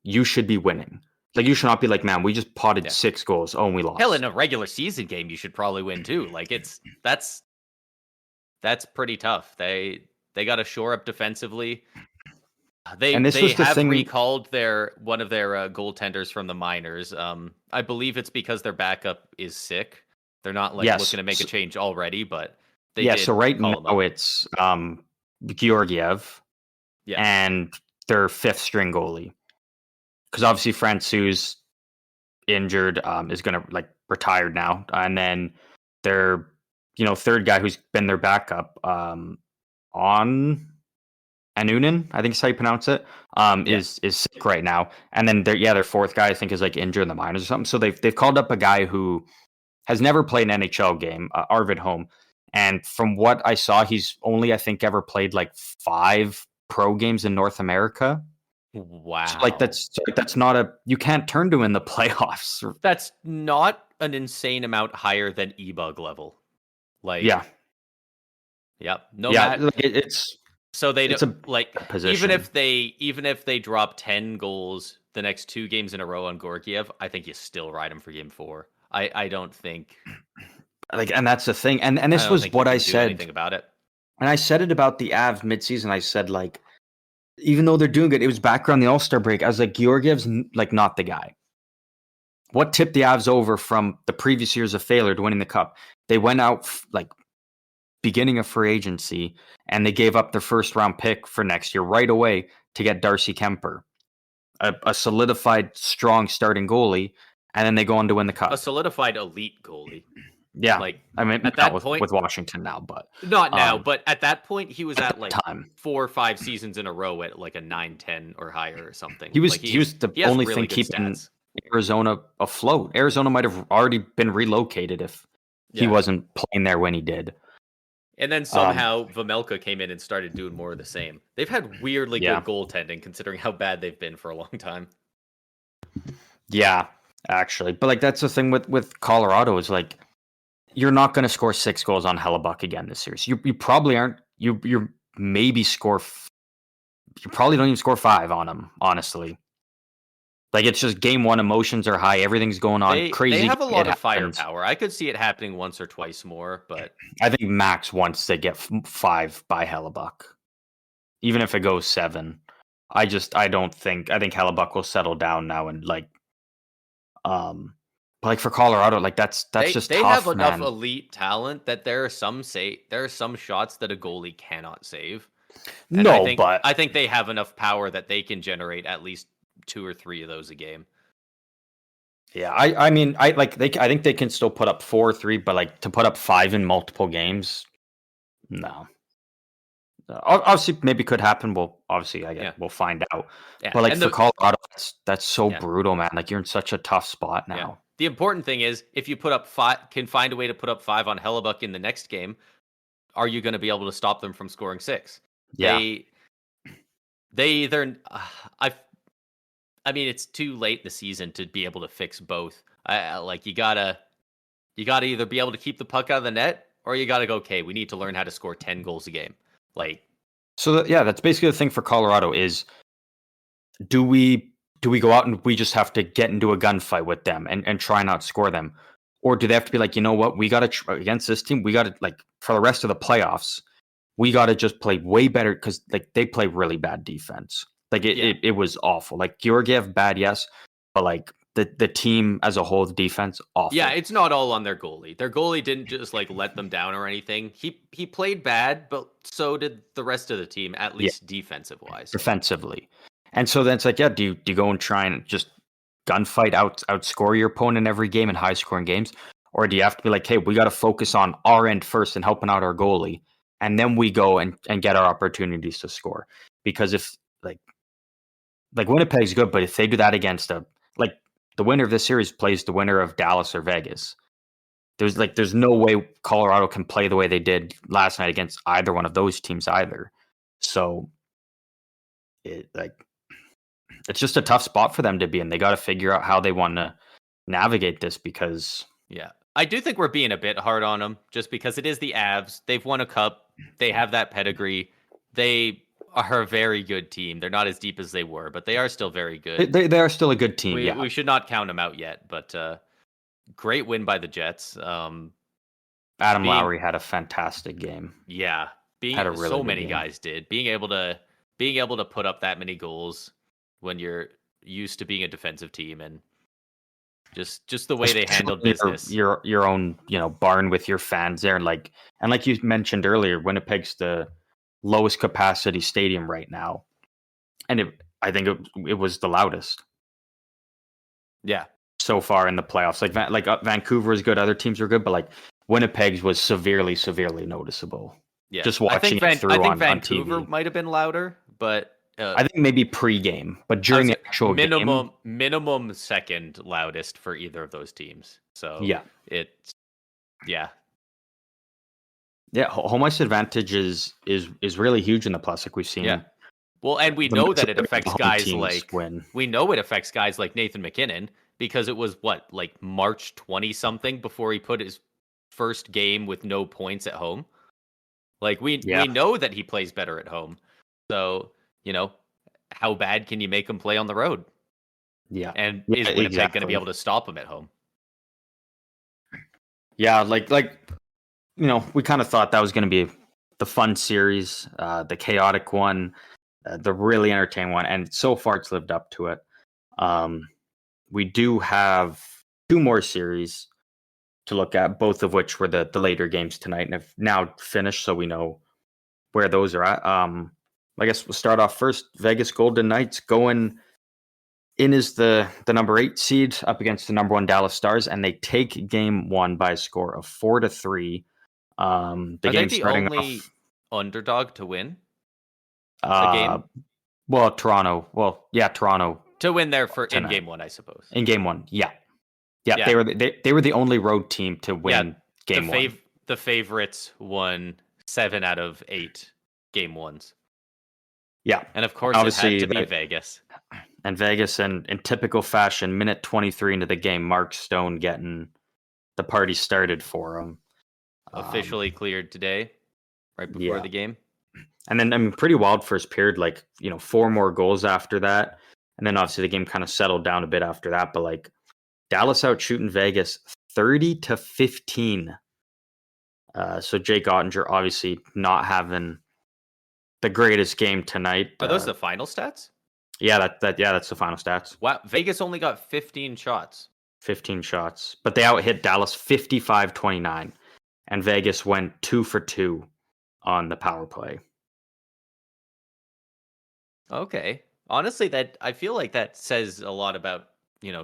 you should be winning. Like, you should not be like, man, we just potted 6 goals. Oh, and we lost. Hell, in a regular season game, you should probably win too. Like, that's pretty tough. They got to shore up defensively. They have recalled one of their goaltenders from the minors. I believe it's because their backup is sick. They're not looking to make a change already, but they did. So right now it's Georgiev and their 5th string goalie. Because obviously Francouz injured, is going to retired now, and then their 3rd guy who's been their backup, on Anunin, I think is how you pronounce it, is sick right now, and then their 4th guy I think is injured in the minors or something. So they've called up a guy who has never played an NHL game, Arvid Holm, and from what I saw, he's only I think ever played 5 pro games in North America. Wow. So, that's not you can't turn to in the playoffs. That's not an insane amount higher than E-Bug level. Yep. It's so they don't position. even if they drop 10 goals the next 2 games in a row on Georgiev, I think you still ride him for game 4. I don't think and that's the thing. And this was what I said anything about it. And I said it about the Avs midseason. I said even though they're doing good, it was back around the All-Star break. I was like, Georgiev's not the guy. What tipped the Avs over from the previous years of failure to winning the Cup? They went out beginning of free agency, and they gave up their 1st round pick for next year right away to get Darcy Kemper, a solidified, strong starting goalie, and then they go on to win the Cup. A solidified elite goalie. Yeah, I mean, at that point with Washington now, but not now. But at that point, he was at time 4 or 5 seasons in a row at a 9-10 or higher or something. He was the only thing keeping Arizona afloat. Arizona might have already been relocated if he wasn't playing there when he did. And then somehow Vejmelka came in and started doing more of the same. They've had weirdly good goaltending considering how bad they've been for a long time. Yeah, actually, but that's the thing with Colorado is you're not going to score 6 goals on Hellebuck again this series. You probably aren't. You maybe score. You probably don't even score 5 on him. Honestly, it's just game 1. Emotions are high. Everything's going on crazy. They have a lot of firepower. I could see it happening once or twice more, but I think max once they get 5 by Hellebuck. Even if it goes 7, I don't think. I think Hellebuck will settle down now and But for Colorado, that's just they tough, have enough elite talent that there are some shots that a goalie cannot save. And I think they have enough power that they can generate at least 2 or 3 of those a game. Yeah, I mean, I think they can still put up 4 or 3, but to put up 5 in multiple games, no. Obviously, maybe could happen. Well, obviously, we'll find out. Yeah. But for Colorado, that's so brutal, man. You're in such a tough spot now. Yeah. The important thing is if you put up 5, can find a way to put up 5 on Hellebuck in the next game, are you going to be able to stop them from scoring 6? Yeah. They either I mean, it's too late in the season to be able to fix both. You gotta either be able to keep the puck out of the net, or you gotta go, okay, we need to learn how to score 10 goals a game. That's basically the thing for Colorado is, do we go out and we just have to get into a gunfight with them and try and outscore them? Or do they have to be you know what, we got to, against this team, we got to, for the rest of the playoffs, we got to just play way better because, they play really bad defense. It was awful. Georgiev, bad, yes, but, the team as a whole, the defense, awful. Yeah, it's not all on their goalie. Their goalie didn't just, let them down or anything. He played bad, but so did the rest of the team, at least defensive-wise. Defensively. And so then it's do you go and try and just gunfight outscore your opponent every game in high-scoring games? Or do you have to be like, hey, we got to focus on our end first and helping out our goalie, and then we go and get our opportunities to score? Because if like Winnipeg's good, but if they do that against the winner of this series plays the winner of Dallas or Vegas, there's no way Colorado can play the way they did last night against either one of those teams either. So it's just a tough spot for them to be in. They got to figure out how they want to navigate this because I do think we're being a bit hard on them just because it is the Avs. They've won a cup. They have that pedigree. They are a very good team. They're not as deep as they were, but they are still very good. They are still a good team. We should not count them out yet, but great win by the Jets. Adam Lowry had a fantastic game. Yeah, so many guys did. Being able to put up that many goals when you're used to being a defensive team, and just the way they handled business. Your own, barn with your fans there, and like you mentioned earlier, Winnipeg's the lowest capacity stadium right now, and I think it was the loudest. Yeah, so far in the playoffs. Vancouver is good, other teams are good, but like Winnipeg's was severely noticeable. Yeah, just watching I think Vancouver on TV might have been louder, but I think maybe pre-game, but during the actual minimum second loudest for either of those teams. So home ice advantage is really huge in the playoffs, like we've seen. Yeah. Well, and we know that it affects guys like Nathan McKinnon, because it was March 20 something before he put his first game with no points at home. We know that he plays better at home. So, how bad can you make him play on the road? Yeah. And is Winnipeg going to be able to stop him at home? Yeah, we kind of thought that was going to be the fun series, the chaotic one, the really entertaining one, and so far it's lived up to it. We do have 2 more series to look at, both of which were the later games tonight and have now finished, so we know where those are at. I guess we'll start off first. Vegas Golden Knights going in as the number 8 seed up against the number 1 Dallas Stars, and they take game 1 by a score of 4-3. Are they the only underdog to win the game? Well, Toronto. Toronto to win there in game 1, I suppose. In game 1, yeah. They were the only road team to win game 1. The favorites won 7 out of 8 game 1s. Yeah, and of course obviously it had to be Vegas. And Vegas, in typical fashion, minute 23 into the game, Mark Stone getting the party started for him. Officially cleared today, right before the game. And then, pretty wild first period, 4 more goals after that. And then obviously the game kind of settled down a bit after that. But Dallas out shooting Vegas 30-15. So Jake Ottinger obviously not having the greatest game tonight. Are those the final stats? Yeah, that's the final stats. Wow, Vegas only got 15 shots. 15 shots. But they out-hit Dallas 55-29. And Vegas went 2 for 2 on the power play. Okay. Honestly, I feel like that says a lot about,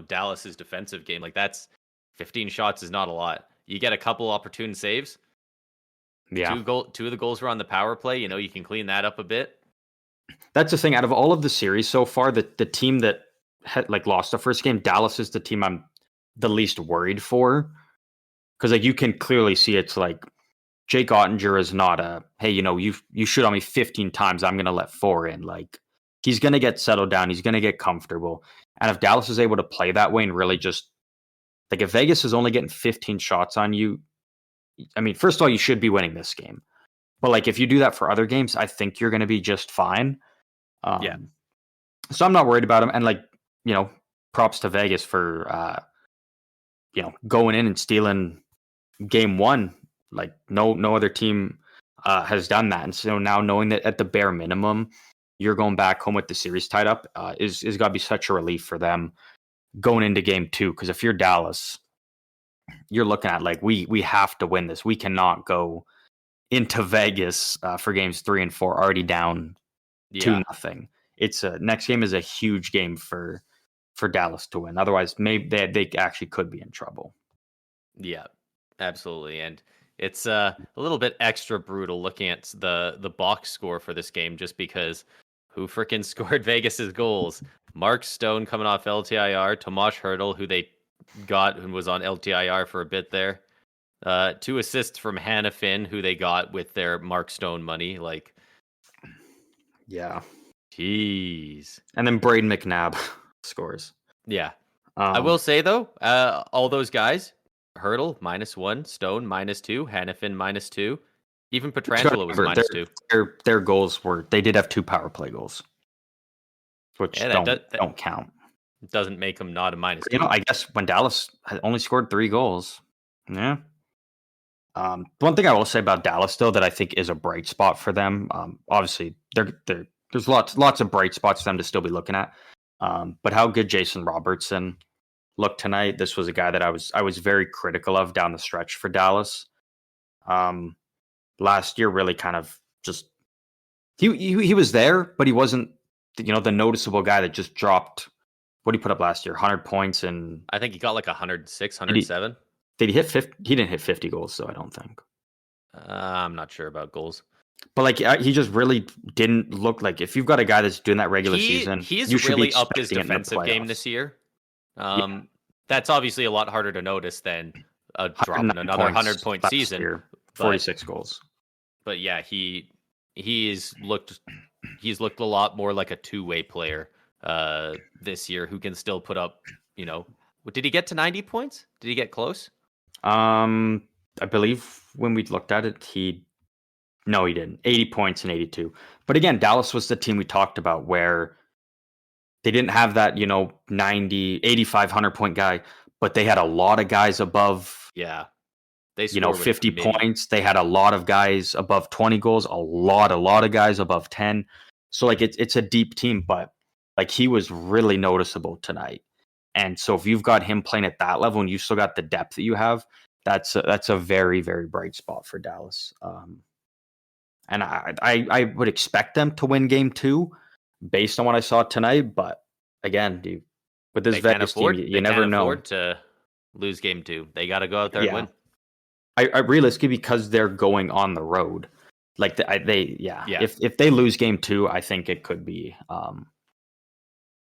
Dallas's defensive game. That's 15 shots is not a lot. You get a couple opportune saves. Yeah. 2 of the goals were on the power play. You can clean that up a bit. That's the thing. Out of all of the series so far, the team that had lost the first game, Dallas is the team I'm the least worried for. Because you can clearly see it's Jake Ottinger is not a, hey, you shoot on me 15 times, I'm going to let 4 in. He's going to get settled down. He's going to get comfortable. And if Dallas is able to play that way and really just, if Vegas is only getting 15 shots on you, I mean, first of all, you should be winning this game. But if you do that for other games, I think you're going to be just fine. So I'm not worried about him. And props to Vegas for, going in and stealing game 1. No other team has done that. And so now knowing that at the bare minimum, you're going back home with the series tied up is got to be such a relief for them going into game 2. Because if you're Dallas, you're looking at we have to win this. We cannot go into Vegas for games 3 and 4 already down 2-0. It's next game is a huge game for Dallas to win. Otherwise, maybe they actually could be in trouble. Yeah. Absolutely, and it's a little bit extra brutal looking at the box score for this game, just because who freaking scored Vegas's goals? Mark Stone coming off LTIR, Tomas Hertl, who they got and was on LTIR for a bit there. 2 assists from Hannah Finn, who they got with their Mark Stone money. Like, Yeah. jeez. And then Braden McNabb scores. Yeah. I will say, though, all those guys, Hurdle -1, Stone -2, Hannafin -2, even Petrangelo was -2. Their goals they did have 2 power play goals, which Yeah, don't count. Doesn't make them not a -2. You know, I guess when Dallas had only scored 3 goals, yeah. One thing I will say about Dallas, though, that I think is a bright spot for them. Obviously, there's lots of bright spots for them to still be looking at. But how good Jason Robertson looked tonight. This was a guy that I was very critical of down the stretch for Dallas. Last year, really kind of just he was there, but he wasn't the noticeable guy that just dropped. What did he put up last year? 100 points, and I think he got like 106, 107. Did he hit 50? He didn't hit 50 goals, so I don't think. I'm not sure about goals. But like he just really didn't look like, if you've got a guy that's doing that regular season, he's really upped his defensive game this year. That's obviously a lot harder to notice than a drop in another 100-point season. Year, 46 goals. But yeah, he's looked a lot more like a two-way player this year, who can still put up, did he get to 90 points? Did he get close? I believe when we looked at it, no, he didn't. 80 points and 82. But again, Dallas was the team we talked about where they didn't have that, 90, 85, 100-point guy, but they had a lot of guys above, they 50 points. They had a lot of guys above 20 goals, a lot of guys above 10. So like it's a deep team, but like he was really noticeable tonight. And so if you've got him playing at that level and you still got the depth that you have, that's a very, very bright spot for Dallas. And I would expect them to win game 2 based on what I saw tonight. But again, with this Vegas team, you never know. Afford to lose game 2. They got to go out there and win. I realistically, because they're going on the road, like if they lose game 2, I think it could be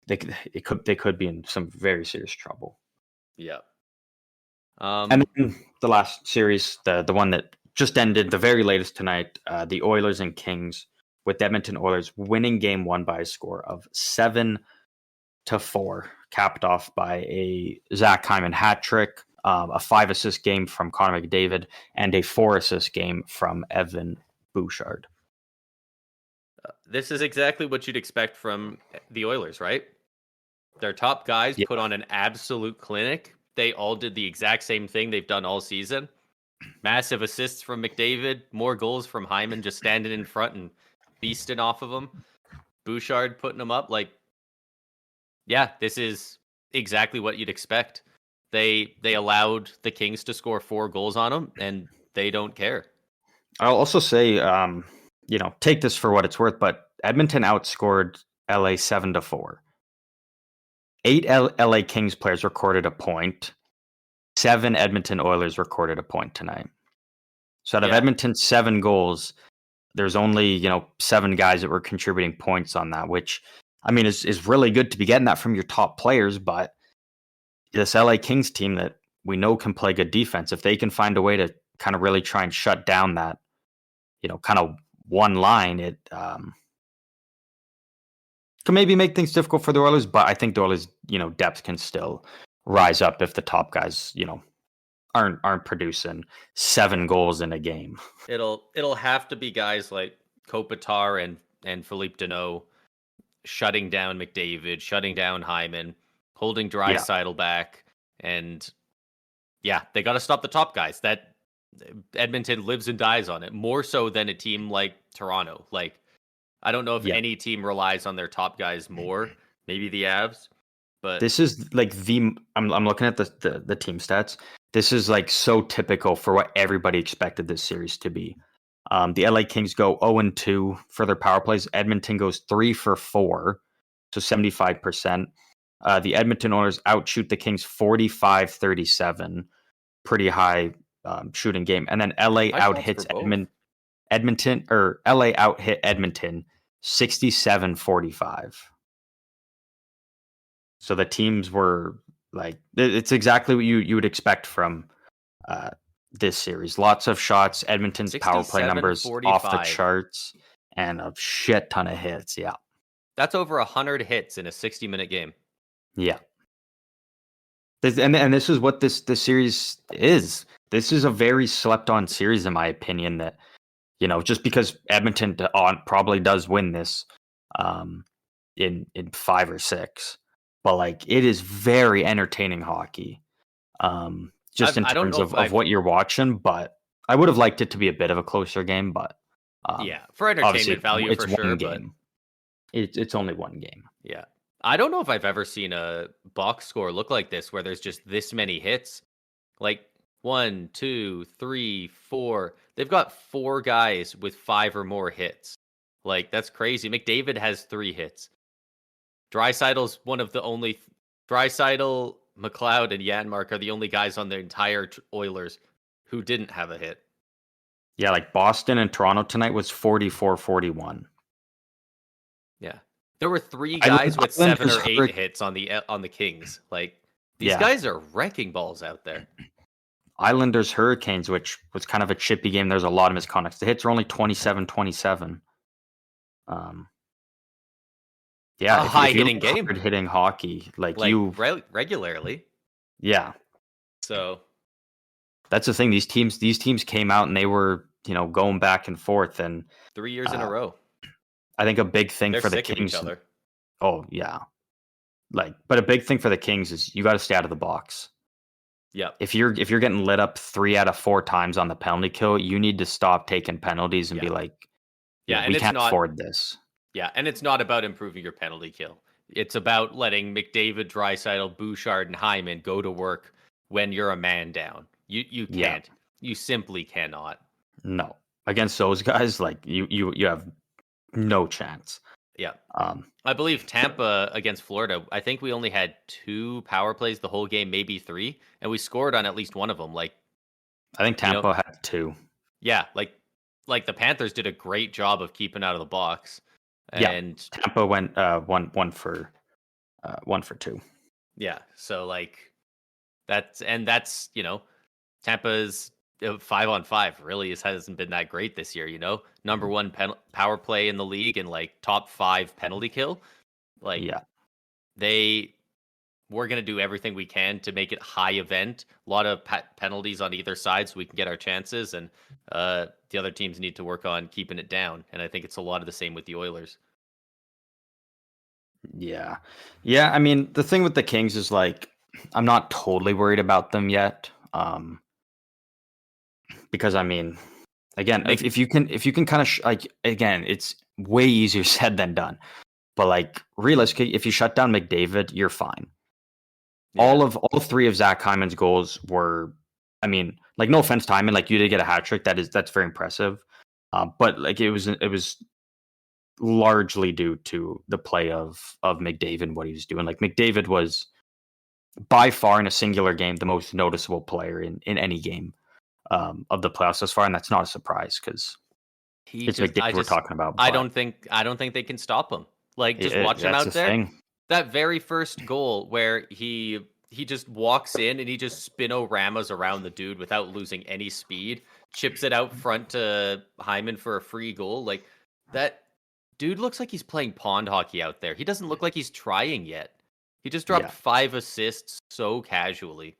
they could be in some very serious trouble. Yeah. And then the last series, the one that just ended, the very latest tonight, the Oilers and Kings, with the Edmonton Oilers winning game 1 by a score of 7-4, capped off by a Zach Hyman hat trick, a 5-assist game from Connor McDavid, and a 4-assist game from Evan Bouchard. This is exactly what you'd expect from the Oilers, right? Their top guys put on an absolute clinic. They all did the exact same thing they've done all season. Massive assists from McDavid, more goals from Hyman, just standing in front and feasting off of them. Bouchard putting them up. This is exactly what you'd expect. They allowed the Kings to score 4 goals on them, and they don't care. I'll also say, take this for what it's worth, but Edmonton outscored LA 7-4. 8 LA Kings players recorded a point. 7 Edmonton Oilers recorded a point tonight. So out of Edmonton's 7 goals, there's only 7 guys that were contributing points on that, which I mean is really good to be getting that from your top players. But this LA Kings team that we know can play good defense, if they can find a way to kind of really try and shut down that, kind of one line, it can maybe make things difficult for the Oilers. But I think the Oilers, depth can still rise up if the top guys, aren't producing 7 goals in a game. It'll have to be guys like Kopitar and Philippe Deneau shutting down McDavid, shutting down Hyman, holding Draisaitl back, and they got to stop the top guys. That Edmonton lives and dies on it, more so than a team like Toronto. Like, I don't know if any team relies on their top guys more. Maybe the Avs. But this is like I'm looking at the team stats. This is like so typical for what everybody expected this series to be. The LA Kings go 0-2 for their power plays. Edmonton goes 3 for 4, so 75%. The Edmonton Oilers outshoot the Kings 45-37, pretty high shooting game. And then LA High out shots hits for both. Edmonton, or LA out hit Edmonton 67-45. So the teams were like, it's exactly what you would expect from this series. Lots of shots. Edmonton's power play numbers off the 67-45. charts, and a shit ton of hits. Yeah. That's over 100 hits in a 60-minute game. Yeah. And this is what this series is. This is a very slept on series, in my opinion, that, just because Edmonton probably does win this in 5 or 6. But like, it is very entertaining hockey. Just in terms of what you're watching, but I would have liked it to be a bit of a closer game, but yeah, for entertainment value, it's for one sure. Game. But it's only one game. Yeah. I don't know if I've ever seen a box score look like this, where there's just this many hits. Like 1, 2, 3, 4. They've got 4 guys with 5 or more hits. Like, that's crazy. McDavid has 3 hits. Draisaitl's one of the only. Draisaitl, McLeod, and Janmark are the only guys on the entire Oilers who didn't have a hit. Yeah, like Boston and Toronto tonight was 44-41. Yeah. There were 3 guys with 7 or 8 hits on the Kings. Like, these guys are wrecking balls out there. Islanders Hurricanes, which was kind of a chippy game. There's a lot of misconduct. The hits are only 27-27. Yeah, a high hitting game. Hard hitting hockey, like regularly. Yeah. So that's the thing. These teams came out and they were, going back and forth, and 3 years in a row. I think a big thing for the Kings. Of each other. Oh yeah, but a big thing for the Kings is you got to stay out of the box. Yeah. If you're getting lit up 3 out of 4 times on the penalty kill, you need to stop taking penalties and be like, we can't afford this. Yeah, and it's not about improving your penalty kill. It's about letting McDavid, Draisaitl, Bouchard, and Hyman go to work when you're a man down. You can't. Yeah. You simply cannot. No. Against those guys, like you have no chance. Yeah. I believe Tampa against Florida, I think we only had 2 power plays the whole game, maybe 3, and we scored on at least one of them. Like, I think Tampa had 2. Yeah, like the Panthers did a great job of keeping out of the box. And Tampa went one for 2. Yeah, so like that's Tampa's 5-on-5 really hasn't been that great this year. Number 1 power play in the league and like top 5 penalty kill. Like, we're gonna do everything we can to make it high event. A lot of penalties on either side, so we can get our chances, and the other teams need to work on keeping it down. And I think it's a lot of the same with the Oilers. Yeah. I mean, the thing with the Kings is like, I'm not totally worried about them yet. Because I mean, again, if you can kind of again, it's way easier said than done. But like, realistically, if you shut down McDavid, you're fine. Yeah. All 3 of Zach Hyman's goals were, I mean, like, no offense to Hyman, like, you did get a hat trick. That's very impressive. But like, it was largely due to the play of McDavid and what he was doing. Like, McDavid was by far in a singular game the most noticeable player in any game of the playoffs thus far, and that's not a surprise because it's McDavid we're talking about. I don't think they can stop him. Like, just watch him out there. Thing. That very first goal where he just walks in and he just spin-o-ramas around the dude without losing any speed, chips it out front to Hyman for a free goal. Like, that dude looks like he's playing pond hockey out there. He doesn't look like he's trying yet. He just dropped 5 assists so casually.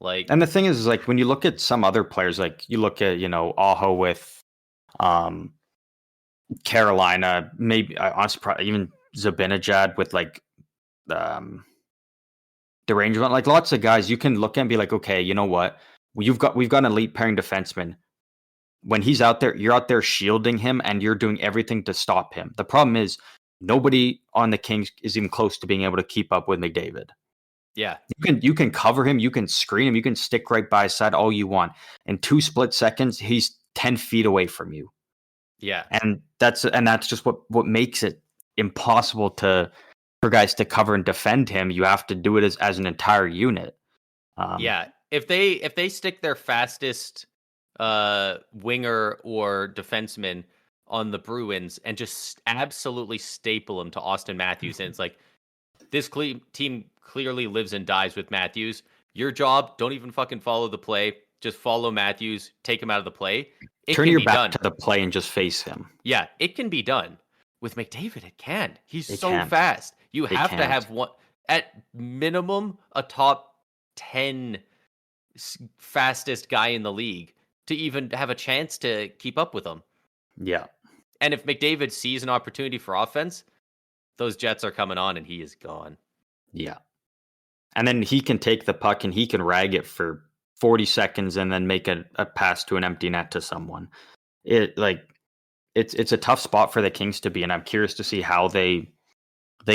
Like, and the thing is, like, when you look at some other players, like you look at, Aho with Carolina, maybe honestly probably even Zibanejad with like derangement, like lots of guys you can look at and be like, okay, you know what? We've got an elite pairing defenseman. When he's out there, you're out there shielding him and you're doing everything to stop him. The problem is nobody on the Kings is even close to being able to keep up with McDavid. Yeah. You can cover him, you can screen him, you can stick right by his side all you want. In 2 split seconds, he's 10 feet away from you. Yeah. And that's just what makes it impossible for guys to cover and defend him. You have to do it as an entire unit. Yeah. if they stick their fastest winger or defenseman on the Bruins and just absolutely staple them to Austin Matthews, and it's like this team clearly lives and dies with Matthews. Your job, don't even fucking follow the play. Just follow Matthews, take him out of the play. Turn your back to the play and just face him. Yeah, it can be done. With McDavid, it can't. He's so fast. You have to have one, at minimum, a top 10 fastest guy in the league to even have a chance to keep up with him. Yeah. And if McDavid sees an opportunity for offense, those Jets are coming on and he is gone. Yeah. And then he can take the puck and he can rag it for 40 seconds and then make a pass to an empty net to someone. It's a tough spot for the Kings to be, and I'm curious to see how they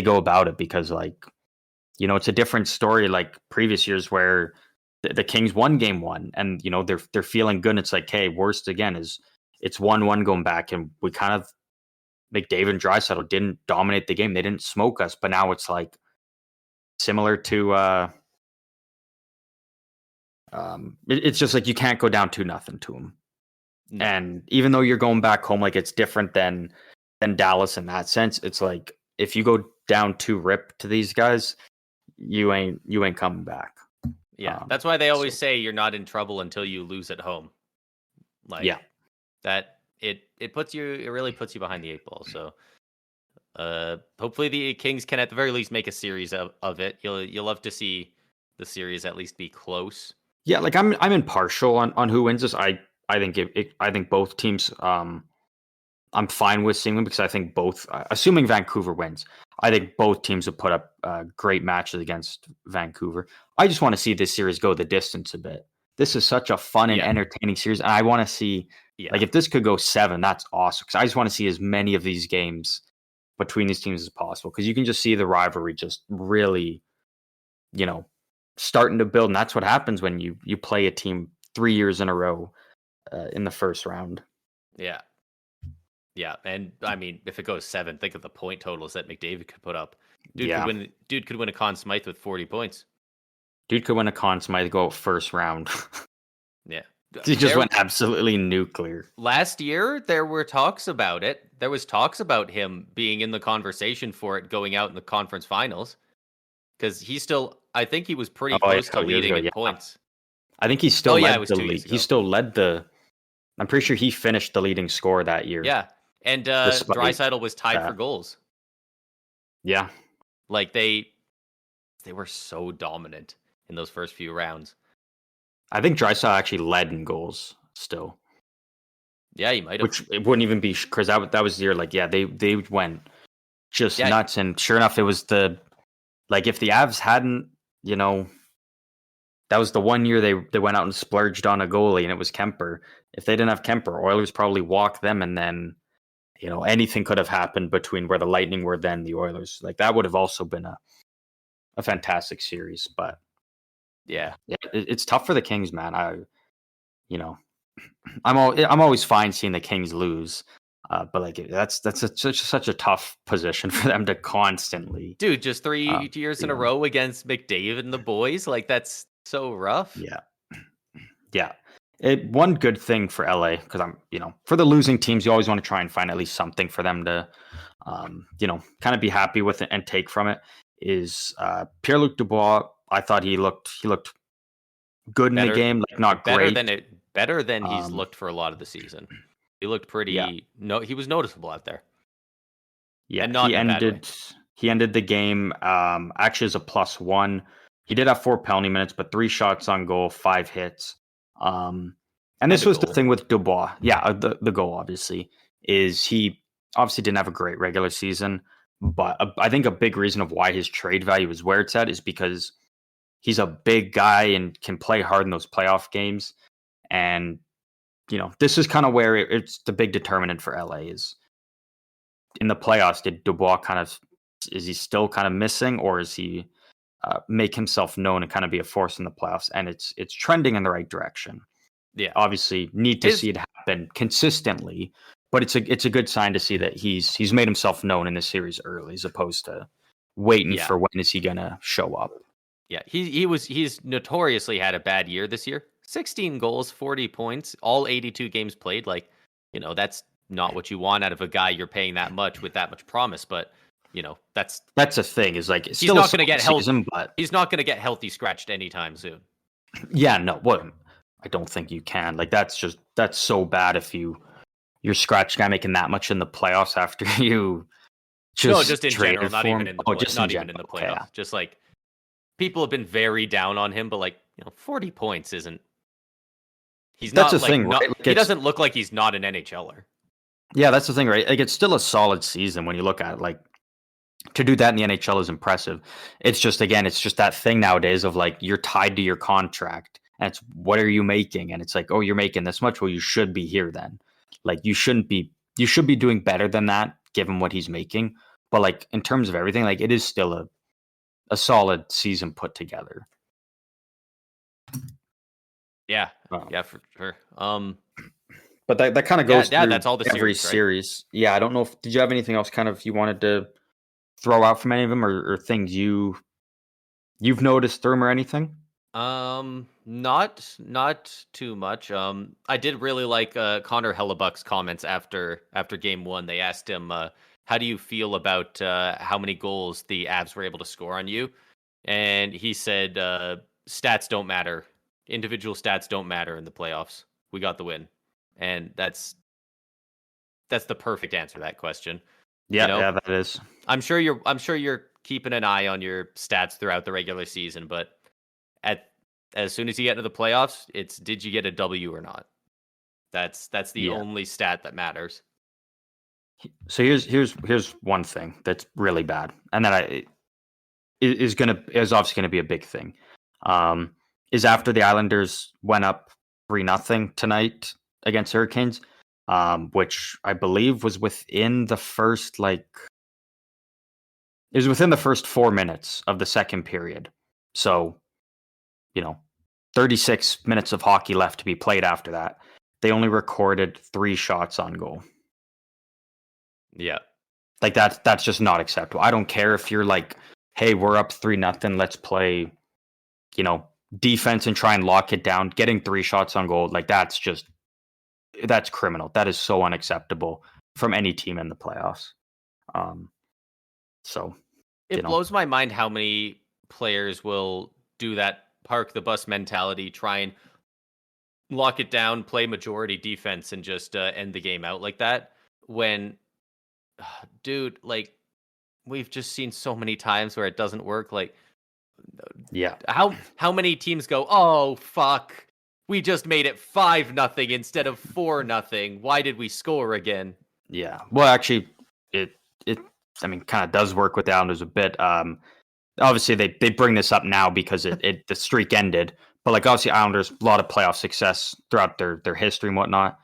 go about it, because it's a different story like previous years where the Kings won game 1 and they're feeling good. And it's like, hey, worst again is it's 1-1 going back, and we kind of McDavid and Draisaitl didn't dominate the game. They didn't smoke us, but now it's like similar to it's just like you can't go down 2-0 to them. No. And even though you're going back home, like it's different than Dallas in that sense. It's like if you go down 2-rip to these guys, you ain't coming back. Yeah, that's why they always say you're not in trouble until you lose at home. Like, yeah, that it really puts you behind the 8 ball. So hopefully the Kings can at the very least make a series of it. You'll love to see the series at least be close. Yeah, like I'm impartial on who wins this. I think both teams. I'm fine with seeing them because I think both. Assuming Vancouver wins, I think both teams have put up great matches against Vancouver. I just want to see this series go the distance a bit. This is such a fun and entertaining series, and I want to see like if this could go 7, that's awesome. Because I just want to see as many of these games between these teams as possible, because you can just see the rivalry just really, starting to build, and that's what happens when you play a team 3 years in a row. In the first round. Yeah. And I mean, if it goes 7, think of the point totals that McDavid could put up. Dude could win a Conn Smythe with 40 points. Dude could win a Conn Smythe, go first round. Yeah. He just went absolutely nuclear. Last year, there were talks about it. There was talks about him being in the conversation for it going out in the conference finals. Because I think he was pretty close to leading in points. I think he still led the league. He still led I'm pretty sure he finished the leading scorer that year. Yeah. And Draisaitl was tied for goals. Yeah. Like they were so dominant in those first few rounds. I think Draisaitl actually led in goals still. Yeah, he might have. Which it wouldn't even be, because that was the year, they went just nuts. And sure enough, it was if the Avs hadn't, that was the one year they went out and splurged on a goalie, and it was Kemper. If they didn't have Kemper, Oilers probably walked them, and then, anything could have happened between where the Lightning were then the Oilers. Like, that would have also been a fantastic series. But yeah, it's tough for the Kings, man. I'm always fine seeing the Kings lose. But that's such a tough position for them to constantly. Dude, just 3 years in a row against McDavid and the boys, like that's so rough. Yeah. One good thing for LA, because for the losing teams, you always want to try and find at least something for them to, kind of be happy with it and take from it. Is Pierre-Luc Dubois? I thought he looked good in the game, like not great. Better than he's looked for a lot of the season. He looked pretty. Yeah. He was noticeable out there. Yeah, and he ended the game actually as a +1. He did have 4 penalty minutes, but 3 shots on goal, 5 hits. And this was the thing with Dubois. Yeah, the goal obviously is he obviously didn't have a great regular season, but I think a big reason of why his trade value is where it's at is because he's a big guy and can play hard in those playoff games. And this is kind of where it's the big determinant for LA is in the playoffs. Did Dubois is he still kind of missing, or is he make himself known and kind of be a force in the playoffs? And it's trending in the right direction. Yeah, obviously need to see it happen consistently, but it's a good sign to see that he's made himself known in the series early, as opposed to waiting for when is he gonna show up. Yeah, he's notoriously had a bad year this year. 16 goals, 40 points, all 82 games played. Like, that's not what you want out of a guy you're paying that much with that much promise. But that's the thing is like it's he's still a not going to solid get healthy. season, but He's not going to get healthy scratched anytime soon. yeah, no, well, I don't think you can. Like that's so bad if you're scratch guy making that much in the playoffs after you just in traded general, not for even him. in the even in the Okay, playoffs. yeah. Just like people have been very down on him, but like 40 points isn't. He's That's not the like thing, not. right? Like, He doesn't look like he's not an NHLer. Yeah, that's the thing, right? Like it's still a solid season when you look at it. Like to do that in the NHL is impressive. It's just that thing nowadays of like you're tied to your contract and it's what are you making? And it's like, oh, you're making this much. Well, you should be here then. Like you should be doing better than that given what he's making. But like in terms of everything, like it is still a solid season put together. Yeah, yeah, for sure. But that kind of goes through that's all the every series, right? Yeah, I don't know if did you have anything else kind of you wanted to throw out from any of them or things you've noticed through them or anything? Not too much. I did really like Connor Hellebuck's comments after game one. They asked him, "How do you feel about how many goals the Avs were able to score on you?" And he said, "Stats don't matter. Individual stats don't matter in the playoffs. We got the win." And that's the perfect answer to that question. Yeah, yeah, that is. I'm sure you're keeping an eye on your stats throughout the regular season, but as soon as you get into the playoffs, it's did you get a W or not? That's the only stat that matters. So here's one thing that's really bad, and that is obviously gonna be a big thing. Is after the Islanders went up 3-0 tonight against Hurricanes, which I believe was within the first it was within the first 4 minutes of the second period. So, 36 minutes of hockey left to be played after that. They only recorded 3 shots on goal. Yeah. Like that's just not acceptable. I don't care if you're like, hey, we're up 3-0, let's play, defense and try and lock it down. Getting 3 shots on goal, like that's criminal. That is so unacceptable from any team in the playoffs. So it blows my mind how many players will do that park the bus mentality, try and lock it down, play majority defense, and just end the game out like that. When, dude, like we've just seen so many times where it doesn't work. Like, yeah, how many teams go, oh fuck, we just made it 5-0 instead of 4-0. Why did we score again? Yeah, well, actually, it kind of does work with the Islanders a bit. Obviously, they bring this up now because the streak ended. But like obviously, Islanders a lot of playoff success throughout their history and whatnot.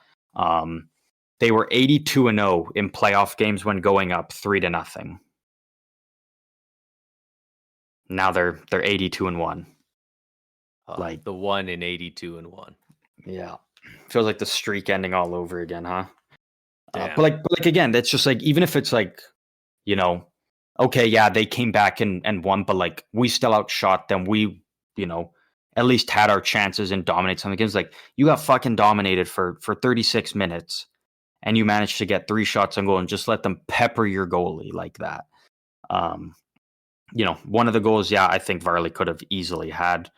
They were 82-0 in playoff games when going up 3-0. Now they're 82-1. Like the 1 in 82-1. Yeah, feels like the streak ending all over again, huh? But like again, that's just like even if it's like, okay, yeah, they came back and won, but like we still outshot them. We, at least had our chances and dominate some of the games. Like you got fucking dominated for 36 minutes and you managed to get 3 shots on goal and just let them pepper your goalie like that. One of the goals, yeah, I think Varley could have easily had.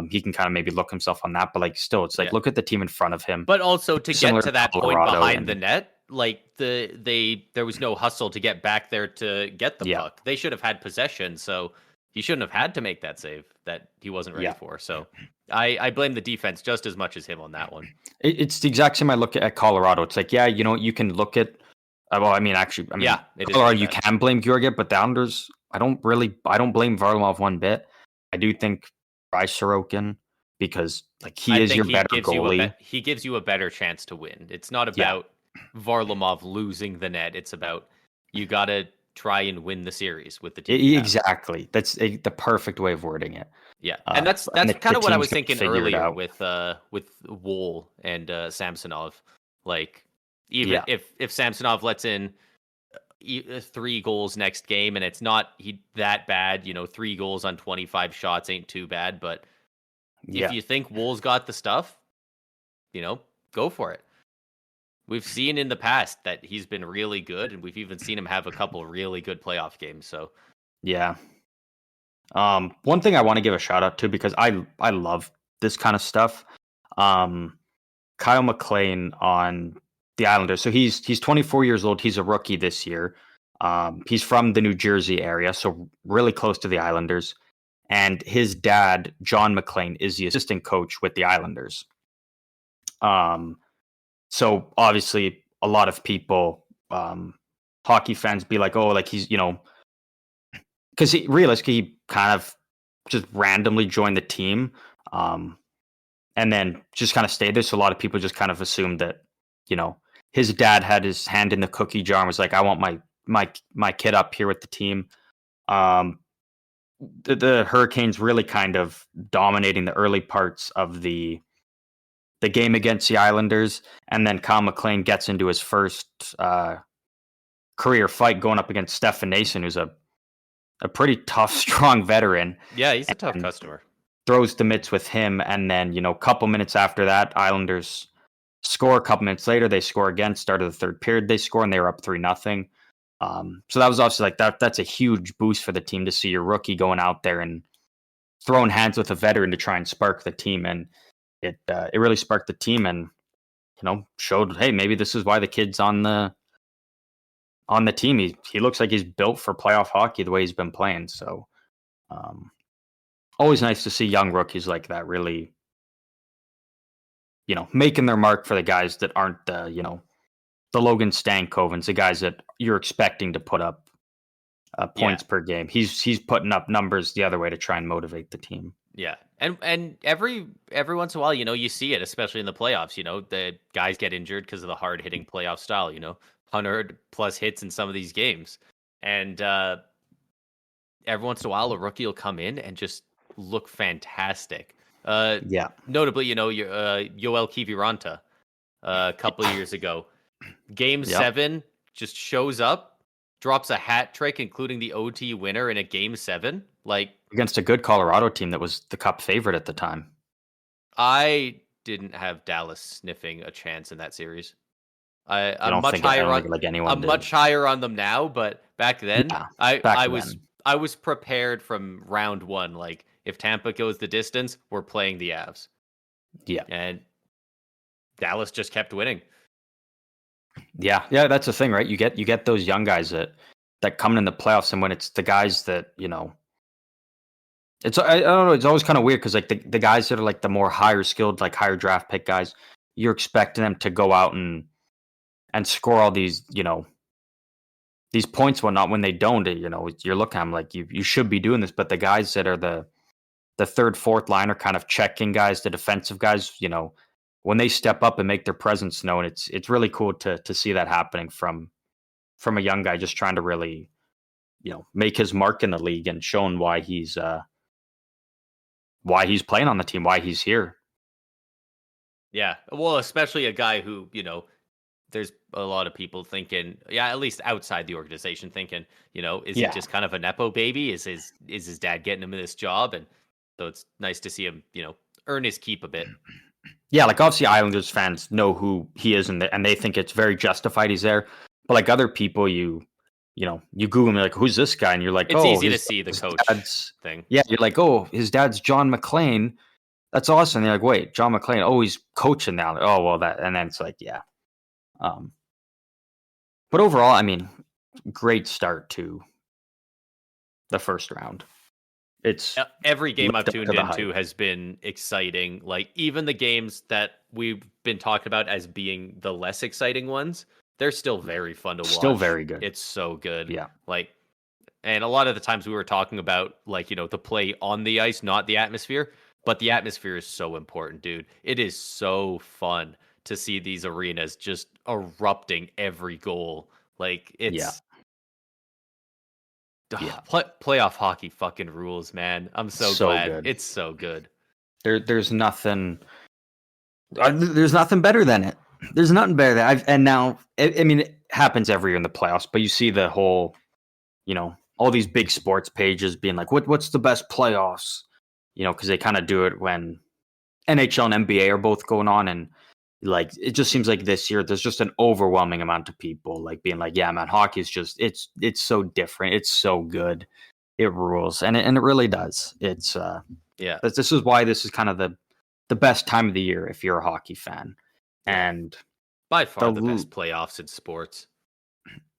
He can kind of maybe look himself on that, but like still, it's like look at the team in front of him. But also to get to that point behind the net, like there was no hustle to get back there to get the puck. They should have had possession, so he shouldn't have had to make that save that he wasn't ready for. So I blame the defense just as much as him on that one. It's the exact same I look at Colorado. It's like, yeah, you can look at Colorado, you can blame Georgiev, but the Islanders, I don't blame Varlamov one bit. I do think Bryce Sorokin, because like he is your better goalie. He gives you a better chance to win. It's not about Varlamov losing the net. It's about you got to try and win the series with the team. Exactly. That's the perfect way of wording it. Yeah, and that's kind of what I was thinking earlier with Wool and Samsonov. Like even if Samsonov lets in 3 goals next game, and it's not that bad. 3 goals on 25 shots ain't too bad. But if you think Wool's got the stuff, go for it. We've seen in the past that he's been really good, and we've even seen him have a couple really good playoff games. So yeah. One thing I want to give a shout out to, because I love this kind of stuff. Kyle McLean on the Islanders. So he's 24 years old. He's a rookie this year. He's from the New Jersey area, so really close to the Islanders. And his dad, John McLean, is the assistant coach with the Islanders. So obviously a lot of people, hockey fans, be like, oh, like he's, because realistically, he kind of just randomly joined the team, and then just kind of stayed there. So a lot of people just kind of assumed that, his dad had his hand in the cookie jar and was like, I want my kid up here with the team. The Hurricanes really kind of dominating the early parts of the game against the Islanders, and then Kyle McLean gets into his first career fight going up against Stefan Nason, who's a pretty tough, strong veteran. Yeah, he's a tough customer. Throws the mitts with him, and then, a couple minutes after that, Islanders score. A couple minutes later, they score again. Start of the third period, they score, and they were up 3-0. So that was obviously like that. That's a huge boost for the team to see your rookie going out there and throwing hands with a veteran to try and spark the team, and it really sparked the team, and showed, hey, maybe this is why the kid's on the team. He looks like he's built for playoff hockey the way he's been playing. So always nice to see young rookies like that really, making their mark for the guys that aren't the Logan Stankovens, the guys that you're expecting to put up points per game. He's putting up numbers the other way to try and motivate the team. Yeah. And every once in a while, you see it, especially in the playoffs. The guys get injured because of the hard hitting playoff style, 100 plus hits in some of these games. And every once in a while, a rookie will come in and just look fantastic. Notably, Yoel Kiviranta a couple of years ago. Game 7 just shows up, drops a hat trick, including the OT winner in a Game 7. Like, against a good Colorado team that was the Cup favorite at the time. I didn't have Dallas sniffing a chance in that series. I'm much higher on them now, but back then, I was prepared from round 1. Like, if Tampa goes the distance, we're playing the Avs. Yeah, and Dallas just kept winning. Yeah, that's the thing, right? You get those young guys that come in the playoffs, and when it's the guys that it's, I don't know, it's always kind of weird because like the guys that are like the more higher skilled, like higher draft pick guys, you're expecting them to go out and score all these these points, whatnot. When they don't, you're looking at them like you should be doing this, but the guys that are the third, fourth liner kind of checking guys, the defensive guys, when they step up and make their presence known, it's really cool to see that happening from a young guy just trying to really, make his mark in the league and showing why he's playing on the team, why he's here. Yeah, well, especially a guy who, there's a lot of people thinking, at least outside the organization thinking, is he just kind of a Nepo baby? Is his dad getting him this job? And so it's nice to see him, earn his keep a bit. Yeah, like obviously Islanders fans know who he is, and they think it's very justified he's there. But like other people, you Google him, you're like, who's this guy? And you're like, it's easy to see the coach thing. Yeah, you're like, oh, his dad's John McLean. That's awesome. And you're like, wait, John McLean? Oh, he's coaching now. Oh, well, that, and then it's like, yeah. But overall, I mean, great start to the first round. It's every game I've tuned into has been exciting. Like even the games that we've been talking about as being the less exciting ones, they're still very fun to watch. Still very good. It's so good. Yeah. Like, and a lot of the times we were talking about like, the play on the ice, not the atmosphere, but the atmosphere is so important, dude. It is so fun to see these arenas just erupting every goal. Like it's playoff hockey fucking rules, man. I'm so glad. Good. It's so good. There's nothing better than it. there's nothing better than and now I mean it happens every year in the playoffs, but you see the whole, all these big sports pages being like, what's the best playoffs? Because they kind of do it when NHL and NBA are both going on, and like it just seems like this year there's just an overwhelming amount of people like being like, yeah, man, hockey is just it's so different, it's so good, it rules, and it really does. It's Yeah. this is why this is kind of the best time of the year if you're a hockey fan, and By far the best playoffs in sports.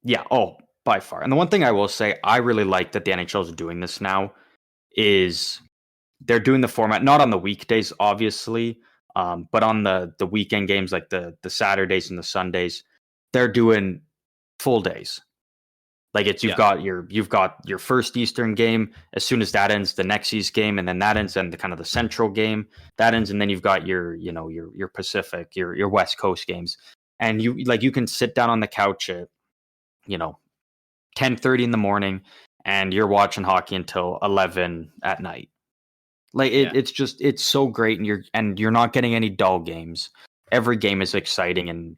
yeah, oh, by far. And the one thing I will say I really like that the NHL is doing this now is they're doing the format not on the weekdays, obviously, but on the weekend games like the Saturdays and the Sundays. They're doing full days. Like you've got your first Eastern game. As soon as that ends, the next East game, and then that ends, and the kind of the Central game that ends, and then you've got your Pacific, your West Coast games, and you can sit down on the couch at 10:30 in the morning, and you're watching hockey until 11 at night. Like it's so great, and you're not getting any dull games. Every game is exciting and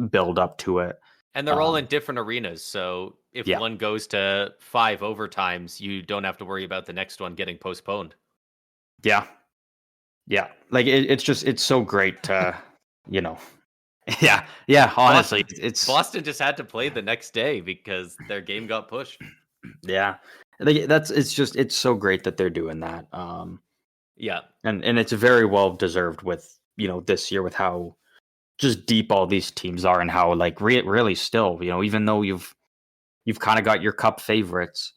build up to it. And they're all in different arenas, so if one goes to 5 overtimes, you don't have to worry about the next one getting postponed. Yeah. Like it's so great to, Yeah. Honestly, Boston just had to play the next day because their game got pushed. Yeah, it's so great that they're doing that. Yeah, and it's very well deserved with this year with how just deep all these teams are, and how like really still even though you've kind of got your cup favorites,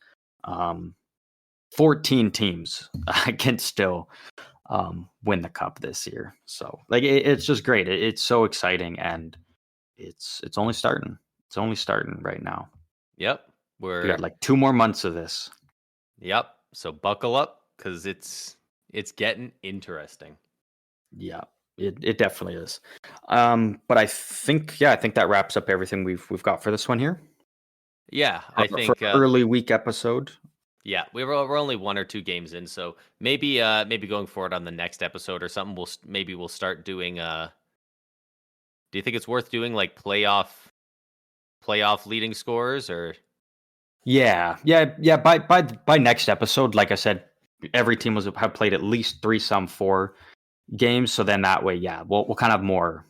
14 teams can still win the cup this year. So like it's just great. It's so exciting, and it's only starting. It's only starting right now. Yep, we got like 2 more months of this. Yep. So buckle up because it's getting interesting. Yeah, it definitely is. But I think that wraps up everything we've got for this one here. Yeah, I think for early week episode. Yeah, we're only 1 or 2 games in, so maybe going forward on the next episode or something, we'll start doing. Do you think it's worth doing like playoff leading scorers or? Yeah. By next episode, like I said, every team have played at least 3-4 games, so then that way, we'll kind of more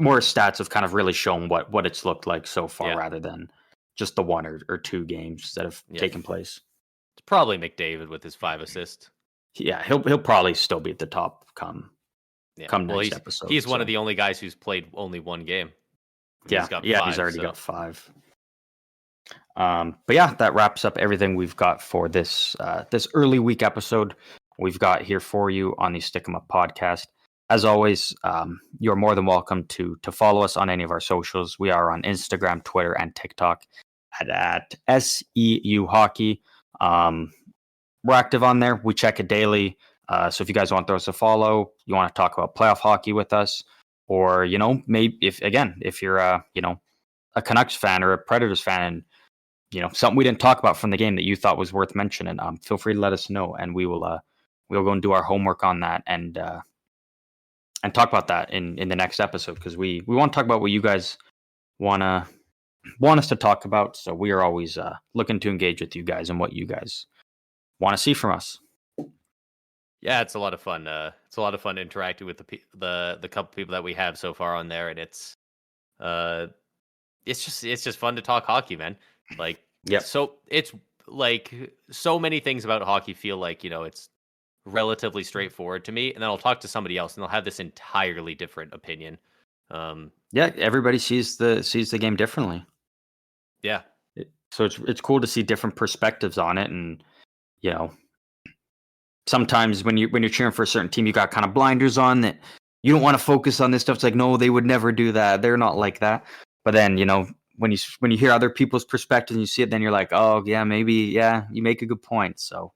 stats of kind of really showing what it's looked like so far, rather than just the 1 or 2 games that have taken place. It's probably McDavid with his 5 assists. Yeah, he'll probably still be at the top come next episode. He's one of the only guys who's played only 1 game. He's already got 5. But yeah, that wraps up everything we've got for this early week episode we've got here for you on the Stick 'em Up podcast. As always, you're more than welcome to follow us on any of our socials. We are on Instagram, Twitter, and TikTok at SEU Hockey. We're active on there. We check it daily. So if you guys want to throw us a follow, you want to talk about playoff hockey with us, or maybe if you're a Canucks fan or a Predators fan, and something we didn't talk about from the game that you thought was worth mentioning, feel free to let us know, and we'll go and do our homework on that and talk about that in the next episode, because we want to talk about what you guys want us to talk about. So we are always looking to engage with you guys and what you guys want to see from us. Yeah, it's a lot of fun. It's a lot of fun interacting with the couple people that we have so far on there, and it's just fun to talk hockey, man. Like, so it's like so many things about hockey feel like it's relatively straightforward to me, and then I'll talk to somebody else and they'll have this entirely different opinion. Everybody sees the game differently. Yeah. So it's cool to see different perspectives on it, and sometimes when you're cheering for a certain team, you got kind of blinders on that you don't want to focus on this stuff. It's like, no, they would never do that. They're not like that. But then when you hear other people's perspectives and you see it, then you're like, oh yeah, maybe you make a good point. So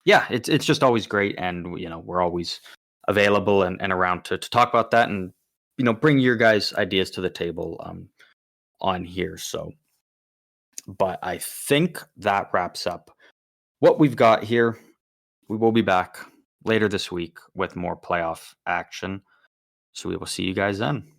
it's just always great, and we're always available and around to talk about that, and bring your guys' ideas to the table on here. So, but I think that wraps up what we've got here. We will be back later this week with more playoff action. So we will see you guys then.